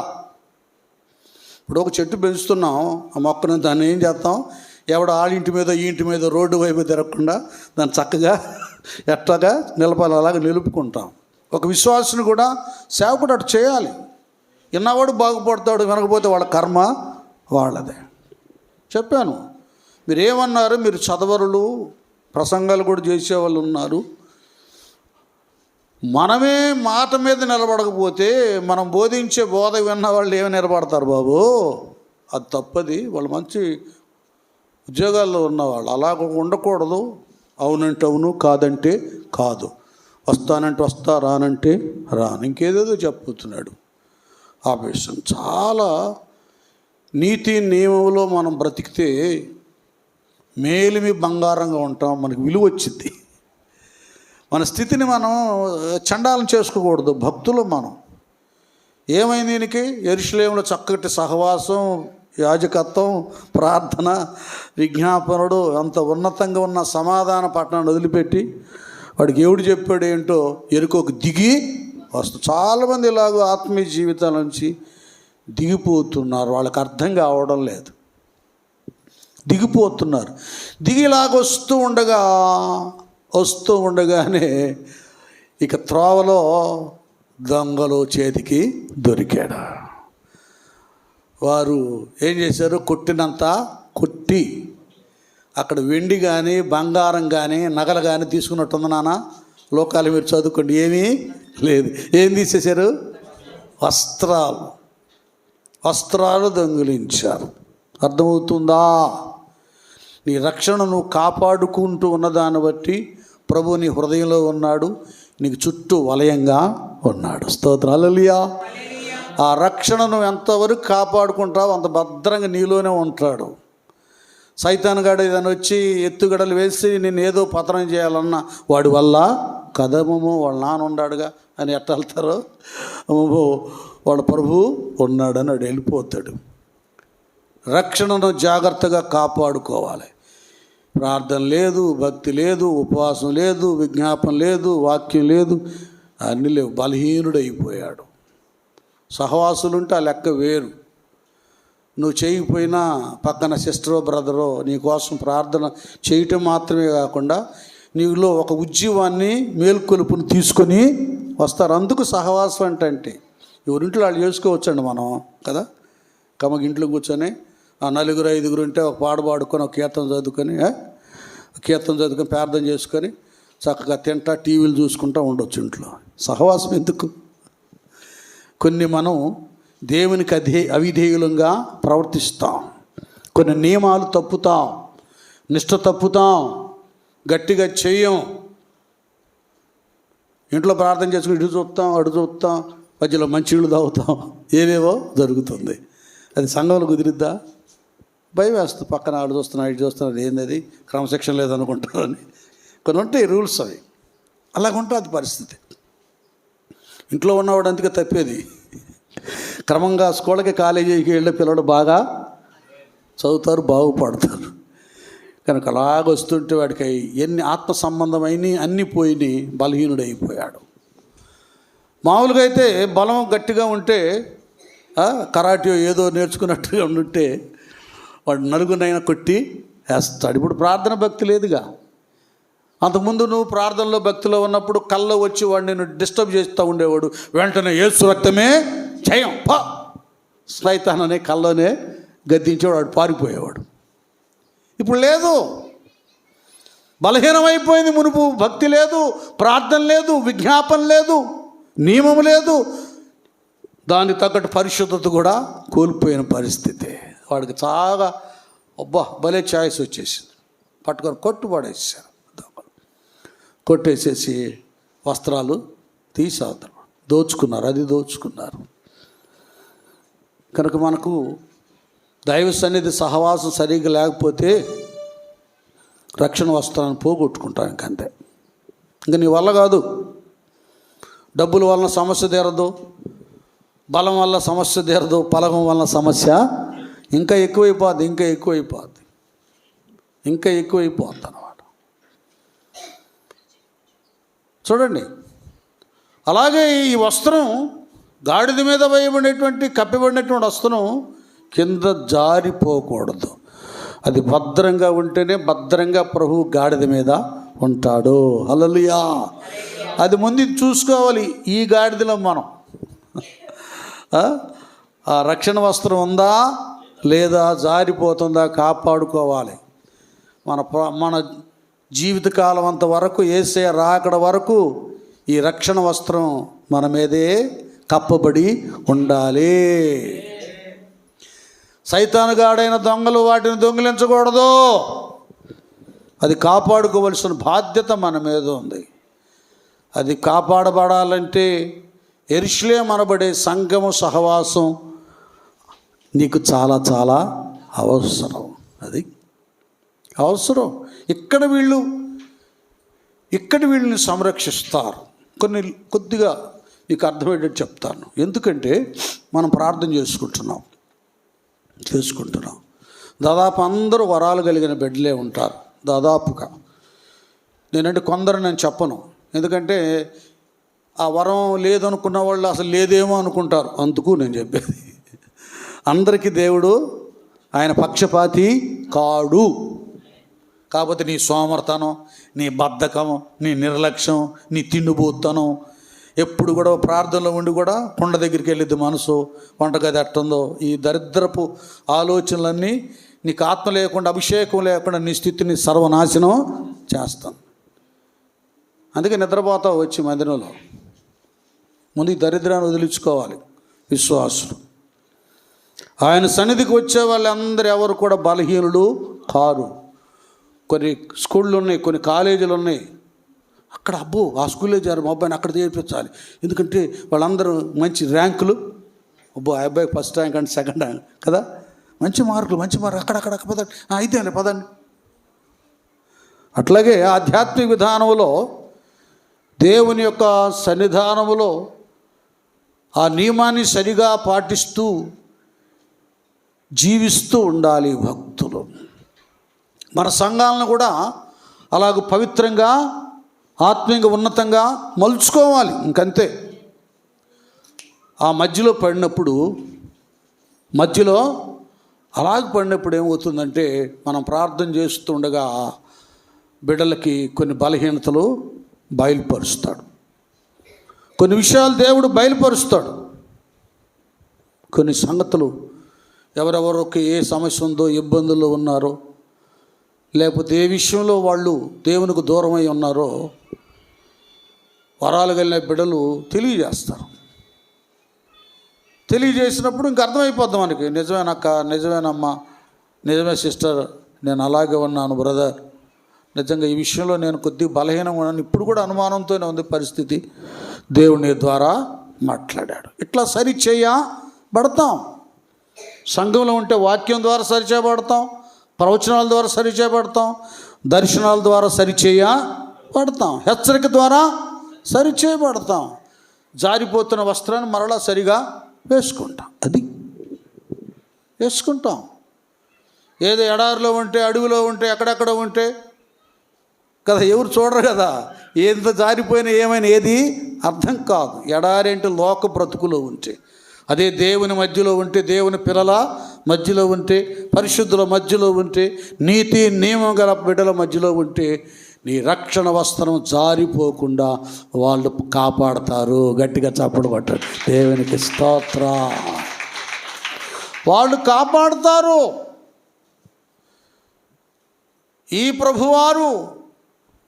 ఇప్పుడు ఒక చెట్టు పెంచుతున్నాం, ఆ మొక్కను దాన్ని ఏం చేస్తాం, ఎవడ ఆడింటి మీద ఈ ఇంటి మీద రోడ్డు వైపు తిరగకుండా దాన్ని చక్కగా ఎట్లాగా నిలపాలి, అలాగే నిలుపుకుంటాం. ఒక విశ్వాసుని కూడా సేవకుడు అటు చేయాలి. విన్నవాడు బాగుపడతాడు, వినకపోతే వాళ్ళ కర్మ వాళ్ళదే. చెప్పాను, మీరు ఏమన్నారు, మీరు చదవరులు, ప్రసంగాలు కూడా చేసేవాళ్ళు ఉన్నారు. మనమే మాట మీద నిలబడకపోతే మనం బోధించే బోధ విన్న వాళ్ళు ఏమి నిలబడతారు బాబు? అది తప్పది. వాళ్ళు మంచి ఉద్యోగాల్లో ఉన్నవాళ్ళు అలా ఉండకూడదు. అవునంటే అవును, కాదంటే కాదు, వస్తానంటే వస్తా, రానంటే రాను, ఇంకేదేదో చెప్పుతున్నాడు. ఆ విషయం చాలా నీతి నియమంలో మనం బ్రతికితే మేలిమి బంగారంగా ఉంటాం, మనకు విలువ వచ్చింది. మన స్థితిని మనం చండాలం చేసుకోకూడదు. భక్తులు మనం ఏమైంది దీనికి? యెరూషలేములో చక్కటి సహవాసం, యాజకత్వం, ప్రార్థన, విజ్ఞాపనుడు, అంత ఉన్నతంగా ఉన్న సమాధాన పట్టణాన్ని వదిలిపెట్టి వాడికి ఎవడు చెప్పాడు ఏంటో ఎరుకోకు దిగి వస్తూ చాలామంది ఇలాగో ఆత్మీయ జీవితాల నుంచి దిగిపోతున్నారు. వాళ్ళకి అర్థం కావడం లేదు, దిగిపోతున్నారు. దిగిలాగొస్తూ ఉండగానే ఇక త్రోవలో దొంగలు చేతికి దొరికాడు. వారు ఏం చేశారు, కొట్టినంత కొట్టి అక్కడ వెండి కానీ బంగారం కానీ నగలు కానీ తీసుకున్నట్టుంది నాన్న. లోకాలు మీరు చదువుకోండి, ఏమీ లేదు. ఏం తీసేశారు? వస్త్రాలు దొంగిలించారు. అర్థమవుతుందా? నీ రక్షణ నువ్వు కాపాడుకుంటూ ఉన్నదాన్ని బట్టి ప్రభు నీ హృదయంలో ఉన్నాడు, నీకు చుట్టూ వలయంగా ఉన్నాడు. స్తోత్రం, హల్లెలూయా. ఆ రక్షణ నువ్వు ఎంతవరకు కాపాడుకుంటావు అంత భద్రంగా నీలోనే ఉంటాడు. సైతాన్ గాడు ఏదైనా వచ్చి ఎత్తుగడలు వేసి నేను ఏదో పతనం చేయాలన్నా వాడి వల్ల కదమము వాళ్ళ నాన్న ఉన్నాడుగా అని ఎట్ట వెళ్తారో, వాళ్ళ ప్రభు ఉన్నాడని వాడు వెళ్ళిపోతాడు. రక్షణను జాగ్రత్తగా కాపాడుకోవాలి. ప్రార్థన లేదు, భక్తి లేదు, ఉపవాసం లేదు, విజ్ఞాపన లేదు, వాక్యం లేదు, అన్నీ లేవు. బలహీనుడైపోయాడు. సహవాసులుంటే ఆ లెక్క వేరు. నువ్వు చేయకపోయినా పక్కన సిస్టరో బ్రదరో నీ కోసం ప్రార్థన చేయటం మాత్రమే కాకుండా నీలో ఒక ఉద్యమాన్ని మేల్కొలుపుని తీసుకొని వస్తారు. అందుకు సహవాసం అంటే ఎవరింట్లో వాళ్ళు చేసుకోవచ్చండి మనం కదా. కమ్మకి ఇంట్లో కూర్చొని ఆ 4-5 ఉంటే ఒక పాట పాడుకొని ఒక కీర్తన చదువుకొని ప్రార్థన చేసుకొని చక్కగా తింటా టీవీలు చూసుకుంటూ ఉండొచ్చు ఇంట్లో. సహవాసం ఎందుకు? కొన్ని మనం దేవునికి అవిధేయులంగా ప్రవర్తిస్తాం, కొన్ని నియమాలు తప్పుతాం, నిష్ఠ తప్పుతాం, గట్టిగా చెయ్యం. ఇంట్లో ప్రార్థన చేసుకుని ఇటు చూస్తాం అటు చూస్తాం, మధ్యలో మంచినీళ్ళు తాగుతాం, ఏవేవో జరుగుతుంది. అది సంఘంలో కుదిరిద్దా? భయం వేస్తుంది. పక్కన ఆడు చూస్తున్నా ఇటు చూస్తున్నారు, ఏంది క్రమశిక్షణ లేదనుకుంటారని కొన్ని ఉంటాయి రూల్స్. అవి అలాగుంటుంది పరిస్థితి. ఇంట్లో ఉన్నవాడు అందుకే తప్పేది. క్రమంగా స్కూల్కి కాలేజీకి వెళ్ళే పిల్లలు బాగా చదువుతారు, బాగుపడతారు. కనుక అలాగొస్తుంటే వాడికి ఎన్ని ఆత్మ సంబంధమైన అన్నీ పోయి బలహీనుడైపోయాడు. మామూలుగా అయితే బలం గట్టిగా ఉంటే కరాటే ఏదో నేర్చుకున్నట్టుగా ఉంటే వాడు నలుగునైనా కొట్టి వేస్తాడు. ఇప్పుడు ప్రార్థన భక్తి లేదుగా. అంతకుముందు నువ్వు ప్రార్థనలో భక్తిలో ఉన్నప్పుడు కల్లో వచ్చి వాడు నేను డిస్టర్బ్ చేస్తూ ఉండేవాడు. వెంటనే యేసు రక్తమే జయం సైతాననే కల్లోనే గద్దించేవాడు, వాడు పారిపోయేవాడు. ఇప్పుడు లేదు, బలహీనమైపోయింది. మునుపు భక్తి లేదు, ప్రార్థన లేదు, విజ్ఞాపన లేదు, నియమం లేదు, దానికి తగ్గట్టు పరిశుద్ధత కూడా కోల్పోయిన పరిస్థితి. వాడికి చాలా భలే ఛాయిస్ వచ్చేసింది. పట్టుకొని కొట్టుపడేసారు, కొట్టేసేసి వస్త్రాలు తీసి అవతల దోచుకున్నారు. అది దోచుకున్నారు. కనుక మనకు దైవ సన్నిధి సహవాసం సరిగ్గా లేకపోతే రక్షణ వస్త్రాన్ని పోగొట్టుకుంటాం. ఇంకంతే. ఇంక నీ వల్ల కాదు. డబ్బుల వలన సమస్య తీరదు, బలం వల్ల సమస్య తీరదు, పలకం వలన సమస్య ఇంకా ఎక్కువైపోద్ది అన్నమాట. చూడండి, అలాగే ఈ వస్త్రం గాడిద మీద వేయబడినటువంటి కప్పిబడినటువంటి వస్త్రం కింద జారిపోకూడదు. అది భద్రంగా ఉంటేనే భద్రంగా ప్రభు గాడిద మీద ఉంటాడు. హల్లెలూయా. అది ముందు చూసుకోవాలి. ఈ గాడిదలో మనం ఆ రక్షణ వస్త్రం ఉందా లేదా, జారిపోతుందా, కాపాడుకోవాలి. మన జీవితకాలం అంతవరకు యేసయ్య రాకడ వరకు ఈ రక్షణ వస్త్రం మన మీదే కప్పబడి ఉండాలి. సైతానుగాడైన దొంగలు వాటిని దొంగిలించకూడదు. అది కాపాడుకోవలసిన బాధ్యత మన మీద ఉంది. అది కాపాడబడాలంటే యెరూషలేము అనబడే సంఘము సహవాసం నీకు చాలా చాలా అవసరం. అది అవసరం. ఇక్కడ వీళ్ళని సంరక్షిస్తారు. కొద్దిగా నీకు అర్థమయ్యేటట్టు చెప్తాను. ఎందుకంటే మనం ప్రార్థన చేసుకుంటున్నాం. దాదాపు అందరూ వరాలు కలిగిన బిడ్డలే ఉంటారు దాదాపుగా. నేనంటే కొందరు నేను చెప్పను, ఎందుకంటే ఆ వరం లేదనుకున్న వాళ్ళు అసలు లేదేమో అనుకుంటారు. అందుకు నేను చెప్పేది, అందరికీ దేవుడు ఆయన పక్షపాతి కాడు. కాకపోతే నీ సోమర్తనం, నీ బద్ధకం, నీ నిర్లక్ష్యం, నీ తిండిపోతనం, ఎప్పుడు కూడా ప్రార్థనలో ఉండి కూడా కొండ దగ్గరికి వెళ్ళిద్ది మనసు, వంటగది ఎట్టుందో, ఈ దరిద్రపు ఆలోచనలన్నీ నీకు ఆత్మ లేకుండా, అభిషేకం లేకుండా నీ స్థితిని సర్వనాశనం చేస్తాను. అందుకే నిద్రపోతావు వచ్చి మందిరంలో. ముందు ఈ దరిద్రాన్ని వదిలించుకోవాలి విశ్వాసులు. ఆయన సన్నిధికి వచ్చే వాళ్ళందరూ ఎవరు కూడా బలహీనులు కారు. కొన్ని స్కూళ్ళు ఉన్నాయి, కొన్ని కాలేజీలు ఉన్నాయి. అక్కడ ఆ స్కూల్లో చేరు మా అబ్బాయిని అక్కడ చేర్పించాలి, ఎందుకంటే వాళ్ళందరూ మంచి ర్యాంకులు. ఆ అబ్బాయికి ఫస్ట్ ర్యాంక్ అంటే సెకండ్ ర్యాంక్ కదా, మంచి మార్కులు అక్కడక్కడ పదండి, అయితే పదండి. అట్లాగే ఆధ్యాత్మిక విధానంలో దేవుని యొక్క సన్నిధానములో ఆ నియమాన్ని సరిగా పాటిస్తూ జీవిస్తూ ఉండాలి భక్తులు. మన సంఘాలను కూడా అలాగ పవిత్రంగా, ఆత్మీయంగా, ఉన్నతంగా మలుచుకోవాలి. ఇంకంతే. ఆ మధ్యలో అలాగ పడినప్పుడు ఏమవుతుందంటే, మనం ప్రార్థన చేస్తుండగా బిడ్డలకి కొన్ని బలహీనతలు బయలుపరుస్తాడు, కొన్ని విషయాలు దేవుడు బయలుపరుస్తాడు. కొన్ని సంగతులు ఎవరెవరికి ఏ సమస్య ఉందో, ఇబ్బందుల్లో ఉన్నారో, లేకపోతే ఏ విషయంలో వాళ్ళు దేవునికి దూరమై ఉన్నారో వరాలు కలిగిన బిడ్డలు తెలియజేసినప్పుడు ఇంక అర్థమైపోద్ది మనకి. నిజమేనక్క, నిజమేనమ్మా, నిజమే సిస్టర్, నేను అలాగే ఉన్నాను బ్రదర్, నిజంగా ఈ విషయంలో నేను కొద్దిగా బలహీనంగా ఉన్నాను, ఇప్పుడు కూడా అనుమానంతోనే ఉంది పరిస్థితి, దేవుని ద్వారా మాట్లాడాడు. ఇట్లా సరిచేయబడతాం. సంఘంలో ఉంటే వాక్యం ద్వారా సరిచేయబడతాం, ప్రవచనాల ద్వారా సరిచేయబడతాం, దర్శనాల ద్వారా సరిచేయబడతాం, హెచ్చరిక ద్వారా సరిచేయబడతాం. జారిపోతున్న వస్త్రాన్ని మరలా సరిగా వేసుకుంటాం. ఏదో ఎడారిలో ఉంటే, అడవిలో ఉంటే, ఎక్కడెక్కడ ఉంటే కదా, ఎవరు చూడరు కదా, ఎంత జారిపోయినా ఏమైనా ఏది అర్థం కాదు. ఎడారి అంటే లోక బ్రతుకులో ఉంటే, అదే దేవుని మధ్యలో ఉంటే, దేవుని పిల్లల మధ్యలో ఉంటే, పరిశుద్ధుల మధ్యలో ఉంటే, నీతి నియమం గల బిడ్డల మధ్యలో ఉంటే, నీ రక్షణ వస్త్రం జారిపోకుండా వాళ్ళు కాపాడతారు. గట్టిగా చప్పట్లు కొట్టారు. దేవునికి స్తోత్రం. వాళ్ళు కాపాడుతారు. ఈ ప్రభువారు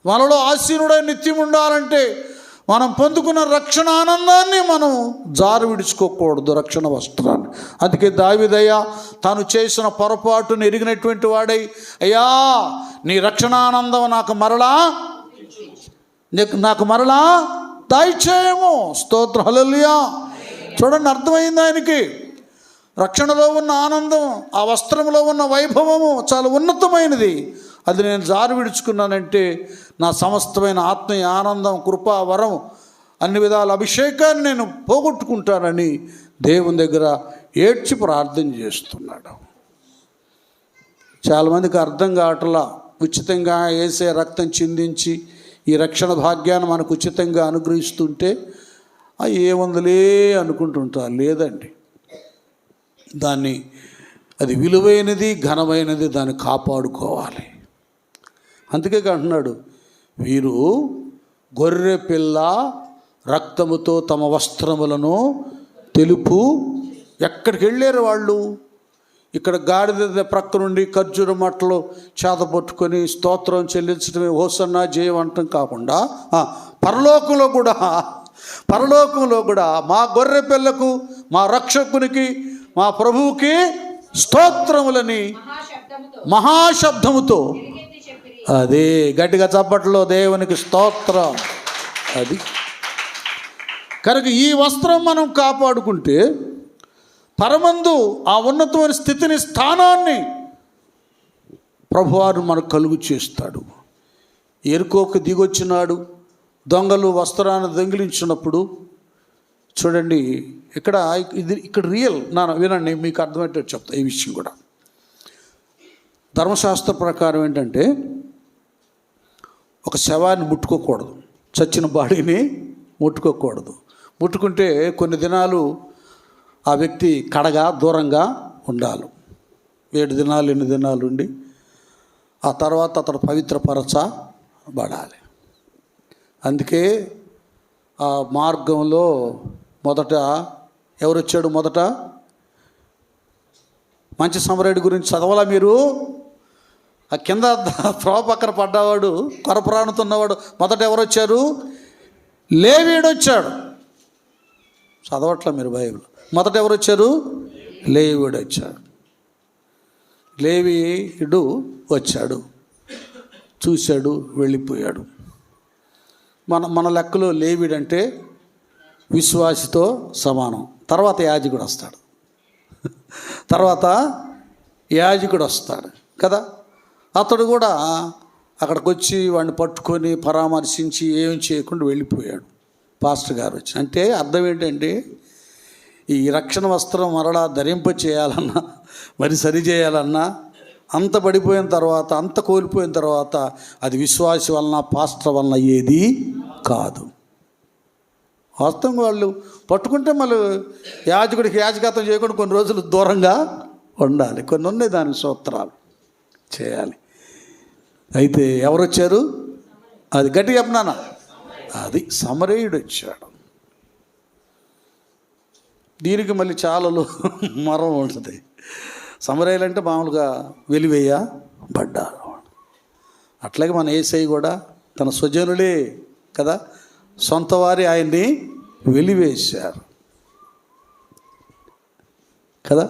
మనలో ఆసీనుడై నిత్యం ఉండాలంటే మనం పొందుకున్న రక్షణ ఆనందాన్ని మనం జారు విడుచుకోకూడదు, రక్షణ వస్త్రాన్ని. అందుకే దావీదయ్య తాను చేసిన పొరపాటును ఎరిగినటువంటి వాడై, అయ్యా నీ రక్షణానందం నాకు మరలా దయచేయము. స్తోత్ర హల్లెలూయా. చూడండి, అర్థమైంది ఆయనకి. రక్షణలో ఉన్న ఆనందం, ఆ వస్త్రంలో ఉన్న వైభవము చాలా ఉన్నతమైనది. అది నేను జారు విడుచుకున్నానంటే నా సమస్తమైన ఆత్మీయ ఆనందం, కృపా, వరం, అన్ని విధాల అభిషేకాన్ని నేను పోగొట్టుకుంటానని దేవుని దగ్గర ఏడ్చి ప్రార్థన చేస్తున్నాడు. చాలామందికి అర్థం కావట్లా. ఉచితంగా యేసే రక్తం చిందించి ఈ రక్షణ భాగ్యాన్ని మనకు ఉచితంగా అనుగ్రహిస్తుంటే ఏముందిలే అనుకుంటుంటారు. లేదండి, అది విలువైనది, ఘనమైనది, దాన్ని కాపాడుకోవాలి. అందుకే అంటున్నాడు, వీరు గొర్రె పిల్ల రక్తముతో తమ వస్త్రములను తెలుపు. ఎక్కడికి వెళ్ళారు వాళ్ళు? ఇక్కడ గాడిద ప్రక్క నుండి ఖర్జూర మట్టలు చేత పట్టుకొని స్తోత్రం చెల్లించడమే, హోసన్నా జయం అంటం కాకుండా పరలోకంలో కూడా మా గొర్రె పిల్లకు, మా రక్షకునికి, మా ప్రభువుకి స్తోత్రములని మహాశబ్దముతో, అదే గట్టిగా చప్పట్లో దేవునికి స్తోత్రం. అది కనుక ఈ వస్త్రం మనం కాపాడుకుంటే పరమందు ఆ ఉన్నతమైన స్థితిని, స్థానాన్ని ప్రభువారు మనకు కలుగు చేస్తాడు. ఎరుకోకు దిగొచ్చినాడు, దొంగలు వస్త్రాన్ని దొంగిలించినప్పుడు చూడండి, ఇక్కడ రియల్ వినండి, మీకు అర్థమయ్యేటట్టు చెప్తా. ఈ విషయం కూడా ధర్మశాస్త్ర ప్రకారం ఏంటంటే, ఒక శవాన్ని ముట్టుకోకూడదు, చచ్చిన బాడీని ముట్టుకోకూడదు. ముట్టుకుంటే కొన్ని దినాలు ఆ వ్యక్తి దూరంగా ఉండాలి. 7 దినాలు 8 దినాలు ఉండి ఆ తర్వాత అతను పవిత్రపరచబడాలి. అందుకే ఆ మార్గంలో మొదట ఎవరొచ్చాడు? మొదట మంచి సమరయుడి గురించి చదవాలా మీరు? ఆ కింద త్రోవ పక్కన పడ్డవాడు, కొరప్రాణుతున్నవాడు, మొదట ఎవరు వచ్చారు? లేవీయుడు వచ్చాడు. చదవట్లా మీరు బైబిల్? మొదట ఎవరు వచ్చారు? లేవీయుడు వచ్చాడు. లేవీయుడు వచ్చాడు, చూశాడు, వెళ్ళిపోయాడు. మన లెక్కలో లేవీయుడు అంటే విశ్వాసితో సమానం. తర్వాత యాజకుడు వస్తాడు కదా. అతడు కూడా అక్కడికి వచ్చి వాడిని పట్టుకొని పరామర్శించి ఏం చేయకుండా వెళ్ళిపోయాడు. పాస్టర్ గారు వచ్చి, అంటే అర్థం ఏంటంటే, ఈ రక్షణ వస్త్రం మరలా ధరింప చేయాలన్నా మరి సరి చేయాలన్నా అంత పడిపోయిన తర్వాత, అంత కోల్పోయిన తర్వాత అది విశ్వాసి వలన, పాస్టర్ వలన ఏది కాదు. వాస్తవంగా వాళ్ళు పట్టుకుంటే మళ్ళీ యాజకుడికి యాజకత్వం చేయకుండా కొన్ని రోజులు దూరంగా ఉండాలి. కొన్ని ఉన్నాయి దానికి సూత్రాలు చేయాలి. అయితే ఎవరు వచ్చారు? అది గట్టి చెప్పనానా, అది సమరయుడు వచ్చాడు. దీనికి మళ్ళీ చాలా మరం ఉంటుంది. సమరయులు అంటే మామూలుగా వెలివేయబడ్డారు. అట్లాగే మన యేసయ్య కూడా తన స్వజనులే కదా, సొంత వారి ఆయన్ని వెలివేశారు కదా.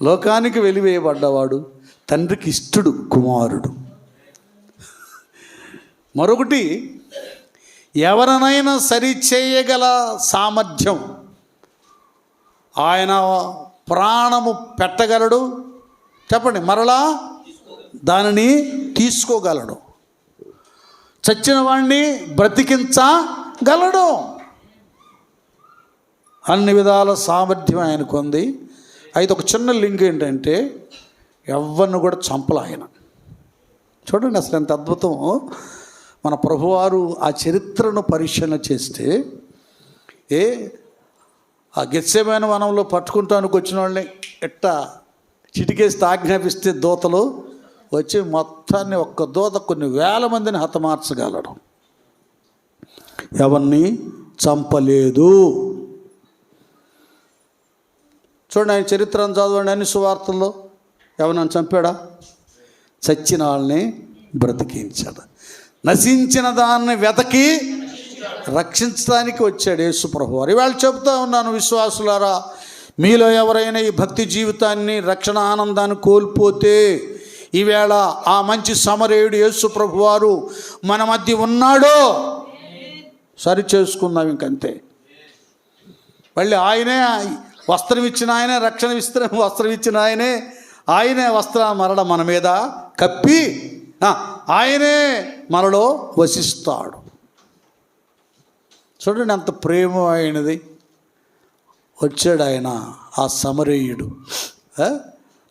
లోకానికి వెలివేయబడ్డవాడు తండ్రికి ఇష్టడు కుమారుడు. మరొకటి, ఎవరినైనా సరిచేయగల సామర్థ్యం, ఆయన ప్రాణము పెట్టగలడు, చెప్పండి, మరలా దానిని తీసుకోగలడు, చచ్చిన వాడిని బ్రతికించగలడు. అన్ని విధాల సామర్థ్యం ఆయనకు ఉంది. అయితే ఒక చిన్న లింక్ ఏంటంటే, ఎవరిని కూడా చంపల ఆయన. చూడండి అసలు ఎంత అద్భుతం. మన ప్రభువారు ఆ చరిత్రను పరిశీలన చేస్తే, ఆ గెత్సేమైన వనంలో పట్టుకుంటానికి వచ్చిన వాళ్ళని ఎట్టా చిటికేసి ఆజ్ఞాపిస్తే దూతలు వచ్చి మొత్తాన్ని, ఒక్క దూత కొన్ని వేల మందిని హతమార్చగలడు. ఎవరిని చంపలేదు. చూడండి ఆయన చరిత్రను చదవండి, అన్ని సువార్తల్లో ఎవరినైనా చంపాడా? చచ్చిన వాళ్ళని బ్రతికించాడు. నశించిన దాన్ని వెతకి రక్షించడానికి వచ్చాడు యేసు ప్రభువారు. ఇవాళ చెబుతా ఉన్నాను, విశ్వాసులారా, మీలో ఎవరైనా ఈ భక్తి జీవితాన్ని, రక్షణ ఆనందాన్ని కోల్పోతే, ఈవేళ ఆ మంచి సమరయుడు యేసు ప్రభువారు మన మధ్య ఉన్నాడో సరి చేసుకుందాం. ఇంకంతే. మళ్ళీ ఆయనే వస్త్రం ఇచ్చిన ఆయనే, రక్షణ వస్త్రం ఇచ్చిన ఆయనే వస్త్ర మరణ మన మీద కప్పి ఆయనే మనలో వసిస్తాడు. చూడండి అంత ప్రేమ అయినది. వచ్చాడు ఆయన, ఆ సమరయుడు.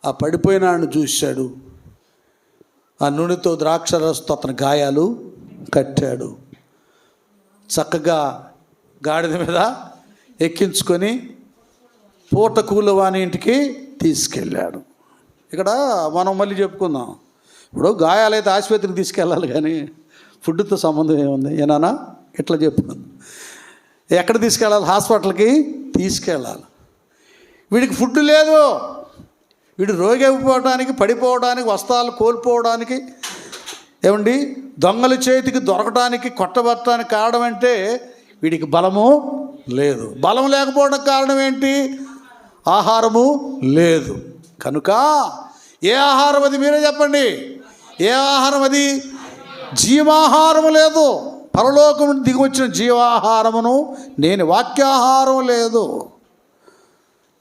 ఆ పడిపోయినాడు చూశాడు, ఆ నూనెతో ద్రాక్షరసంతో అతని గాయాలు కట్టాడు. చక్కగా గాడిద మీద ఎక్కించుకొని పూటకూల వాని ఇంటికి తీసుకెళ్ళాడు. ఇక్కడ మనం మళ్ళీ చెప్పుకుందాం. ఇప్పుడు గాయాలైతే ఆసుపత్రికి తీసుకెళ్ళాలి, కానీ ఫుడ్తో సంబంధం ఏముంది? ఏనానా ఇట్లా చెప్పుకుందాం. ఎక్కడ తీసుకెళ్ళాలి? హాస్పిటల్కి తీసుకెళ్ళాలి. వీడికి ఫుడ్ లేదు. వీడు రోగి అయిపోవడానికి, పడిపోవడానికి, వస్త్రాలు కోల్పోవడానికి, ఏమండి దొంగల చేతికి దొరకడానికి, కొట్టబట్టడానికి కారణం అంటే వీడికి బలము లేదు. బలం లేకపోవడానికి కారణం ఏంటి? ఆహారము లేదు. కనుక ఏ ఆహారం అది? మీరే చెప్పండి. ఏ ఆహారం అది? జీవాహారము లేదు. పరలోకము దిగి వచ్చిన జీవాహారమును నేను. వాక్యాహారం లేదు,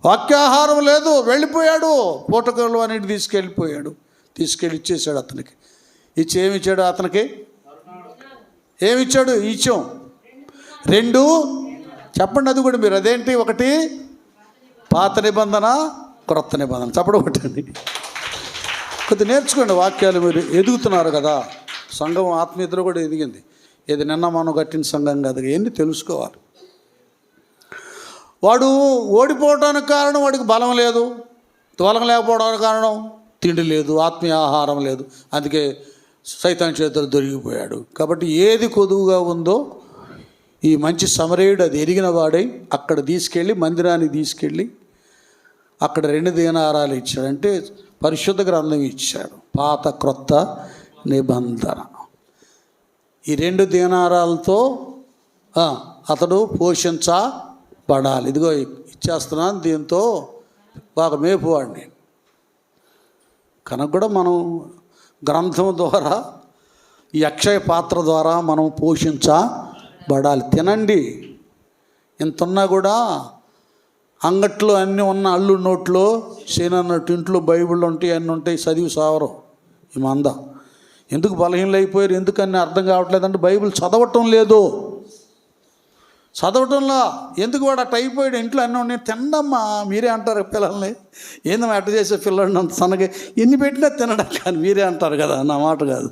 వాక్యాహారం లేదు. వెళ్ళిపోయాడు, పూటకలు అన్నిటి తీసుకెళ్ళి ఇచ్చేసాడు అతనికి. ఇచ్చి ఏమిచ్చాడు అతనికి? ఏమిచ్చాడు? ఇచ్చాం 2. చెప్పండి అది కూడా మీరు. అదేంటి? ఒకటి పాత నిబంధన, క్రొత్త నిబంధన. చెప్పడం ఒకటండి. కొద్దిగా నేర్చుకోండి వాక్యాలు. మీరు ఎదుగుతున్నారు కదా, సంఘం ఆత్మీయతలో కూడా ఎదిగింది. ఇది నిన్న మనం కట్టిన సంఘం కాదు, ఎన్ని తెలుసుకోవాలి. వాడు ఓడిపోవడానికి కారణం వాడికి బలం లేదు, బలం లేకపోవడానికి కారణం తిండి లేదు, ఆత్మీయ ఆహారం లేదు. అందుకే సైతాన్ చేతులు దొరికిపోయాడు. కాబట్టి ఏది కొదువుగా ఉందో ఈ మంచి సమరయుడు అది ఎరిగిన వాడై అక్కడ తీసుకెళ్ళి, మందిరానికి తీసుకెళ్ళి అక్కడ 2 దీనారాలు ఇచ్చాడు. అంటే పరిశుద్ధ గ్రంథం ఇచ్చాడు, పాత క్రొత్త నిబంధన. ఈ 2 దీనారాలతో అతడు పోషించబడాలి. ఇదిగో ఇచ్చేస్తున్నాను, దీంతో బాగా మేపువాడిని. కనుక కూడా మనం గ్రంథం ద్వారా, ఈ అక్షయ పాత్ర ద్వారా మనం పోషించబడాలి. తినండి. ఇంతున్నా కూడా అంగట్లో అన్నీ ఉన్న అల్లు నోట్లో సేనన్నట్టు ఇంట్లో బైబిల్ ఉంటాయి, అన్నీ ఉంటాయి, చదివి సావరం ఈ మంద. ఎందుకు బలహీనలు అయిపోయారు? ఎందుకని అర్థం కావట్లేదంటే బైబిల్ చదవటం లేదు. చదవటంలో ఎందుకు వాడు అట్ట అయిపోయాడు, ఇంట్లో అన్నీ ఉన్నాయి, తినడమ్మా మీరే అంటారు పిల్లల్ని, ఏందమ్మా అట్ట చేసే పిల్లడిని అంత సన్నగా ఎన్ని పెట్టినా తినడం, కానీ మీరే అంటారు కదా, నా మాట కాదు.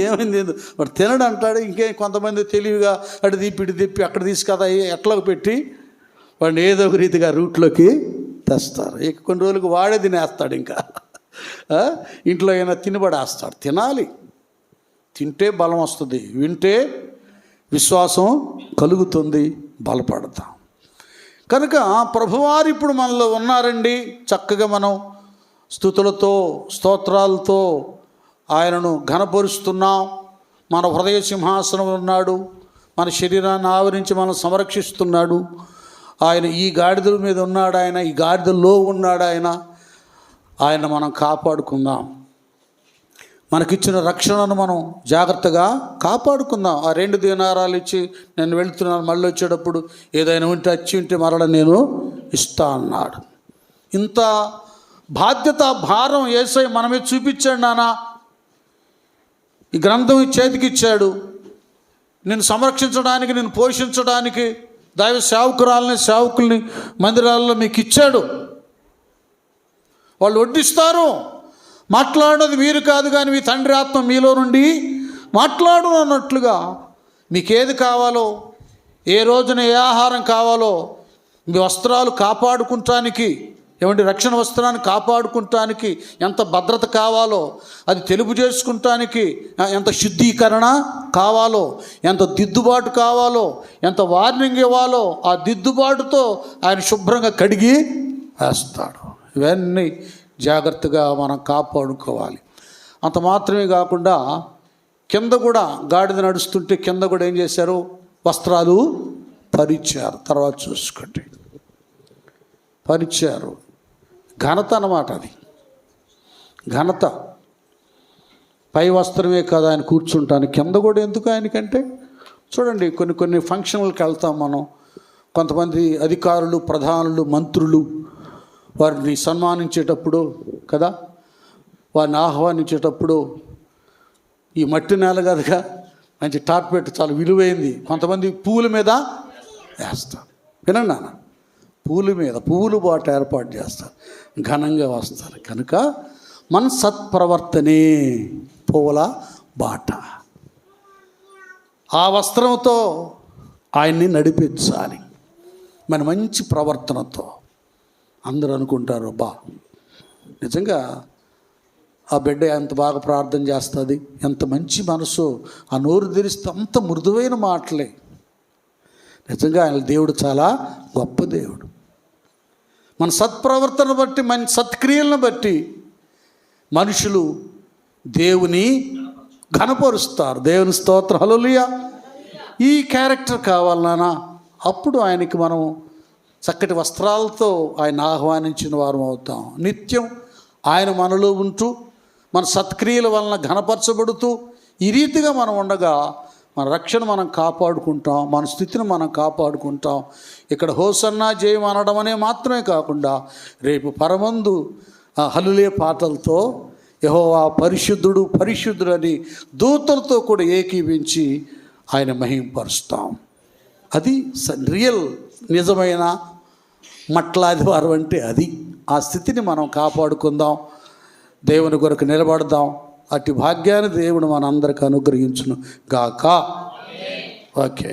ఏమైంది వాడు తినడు అంటాడు. ఇంకే కొంతమంది తెలివిగా అటు తిప్పి అక్కడ తీసుకదా ఎట్లోకి పెట్టి వాడిని ఏదో ఒక రీతిగా రూట్లోకి తెస్తారు. ఇక కొన్ని రోజులకు వాడే తినేస్తాడు. ఇంకా ఇంట్లో అయినా తినబడేస్తాడు. తినాలి, తింటే బలం వస్తుంది, వింటే విశ్వాసం కలుగుతుంది, బలపడతాం. కనుక ప్రభువారు ఇప్పుడు మనలో ఉన్నారండి. చక్కగా మనం స్తుతులతో స్తోత్రాలతో ఆయనను ఘనపరుస్తున్నాం. మన హృదయ సింహాసనం ఉన్నాడు, మన శరీరాన్ని ఆవరించి మనం సంరక్షిస్తున్నాడు. ఆయన ఈ గాడిదల మీద ఉన్నాడు, ఆయన ఈ గాడిదల్లో ఉన్నాడు, ఆయన మనం కాపాడుకుందాం. మనకిచ్చిన రక్షణను మనం జాగ్రత్తగా కాపాడుకుందాం. ఆ 2 దీనారాలు ఇచ్చి నేను వెళుతున్నాను, మళ్ళీ వచ్చేటప్పుడు ఏదైనా ఉంటే వచ్చి ఉంటే మరల నేను ఇస్తా అన్నాడు. ఇంత బాధ్యత భారం యేసయ్య మనమే చూపించాడు. నాన్న ఈ గ్రంథం చేతికి ఇచ్చాడు, నేను సంరక్షించడానికి, నేను పోషించడానికి దైవ సేవకుల్ని మందిరాల్లో మీకు ఇచ్చాడు. వాళ్ళు వడ్డిస్తారు. మాట్లాడేది మీరు కాదు, కానీ మీ తండ్రి ఆత్మ మీలో నుండి మాట్లాడు అన్నట్లుగా మీకేది కావాలో, ఏ రోజున ఏ ఆహారం కావాలో, మీ వస్త్రాలు కాపాడుకుంటానికి, ఏమంటే రక్షణ వస్త్రాన్ని కాపాడుకుంటానికి ఎంత భద్రత కావాలో, అది తెలుపు చేసుకుంటానికి ఎంత శుద్ధీకరణ కావాలో, ఎంత దిద్దుబాటు కావాలో, ఎంత వార్నింగ్ ఇవ్వాలో, ఆ దిద్దుబాటుతో ఆయన శుభ్రంగా కడిగి వేస్తాడు. ఇవన్నీ జాగ్రత్తగా మనం కాపాడుకోవాలి. అంత మాత్రమే కాకుండా కింద కూడా గాడిద నడుస్తుంటే కింద కూడా ఏం చేశారు, వస్త్రాలు పరిచారు. తర్వాత చూసుకోండి, పరిచారు. ఘనత అన్నమాట, అది ఘనత. పై వస్త్రమే కాదు ఆయన కూర్చుంటాను, కింద కూడా ఎందుకు ఆయనకంటే. చూడండి, కొన్ని ఫంక్షన్లకు వెళ్తాం మనం, కొంతమంది అధికారులు, ప్రధానులు, మంత్రులు వారిని సన్మానించేటప్పుడు కదా, వారిని ఆహ్వానించేటప్పుడు ఈ మట్టి నేల కదగా మంచి టార్పెట్ చాలా విలువైంది, కొంతమంది పువ్వుల మీద వేస్తారు. వినండి నాన్న, పువ్వుల బాట ఏర్పాటు చేస్తారు, ఘనంగా వస్తారు. కనుక మన సత్ప్రవర్తనే పువ్వుల బాట. ఆ వస్త్రంతో ఆయన్ని నడిపించాలి, మన మంచి ప్రవర్తనతో. అందరూ అనుకుంటారు, బా నిజంగా ఆ బిడ్డ ఎంత బాగా ప్రార్థన చేస్తుంది, ఎంత మంచి మనసు, ఆ నోరు తెరిస్తే అంత మృదువైన మాటలే. నిజంగా ఆయన దేవుడు చాలా గొప్ప దేవుడు. మన సత్ప్రవర్తన బట్టి, మన సత్క్రియలను బట్టి మనుషులు దేవుని ఘనపరుస్తారు. దేవుని స్తోత్రం, హల్లెలూయా. ఈ క్యారెక్టర్ కావాలన్నా అప్పుడు ఆయనకి మనం చక్కటి వస్త్రాలతో ఆయన ఆహ్వానించిన వారం అవుతాం. నిత్యం ఆయన మనలో ఉంటూ మన సత్క్రియల వలన ఘనపరచబడుతూ ఈ రీతిగా మనం ఉండగా మన రక్షణ మనం కాపాడుకుంటాం, మన స్థితిని మనం కాపాడుకుంటాం. ఇక్కడ హోసన్నా జయం అనడం అనే మాత్రమే కాకుండా రేపు పరమందు హల్లెలూయా పాటలతో యెహోవా పరిశుద్ధుడు పరిశుద్ధుడు అని దూతలతో కూడా ఏకీవించి ఆయన మహింపరుస్తాం. అది రియల్ నిజమైన మట్లాదివారం అంటే అది. ఆ స్థితిని మనం కాపాడుకుందాం, దేవుని కొరకు నిలబడదాం. అట్టి భాగ్యాన్ని దేవుడు మనందరికీ అనుగ్రహించును గాక. ఓకే.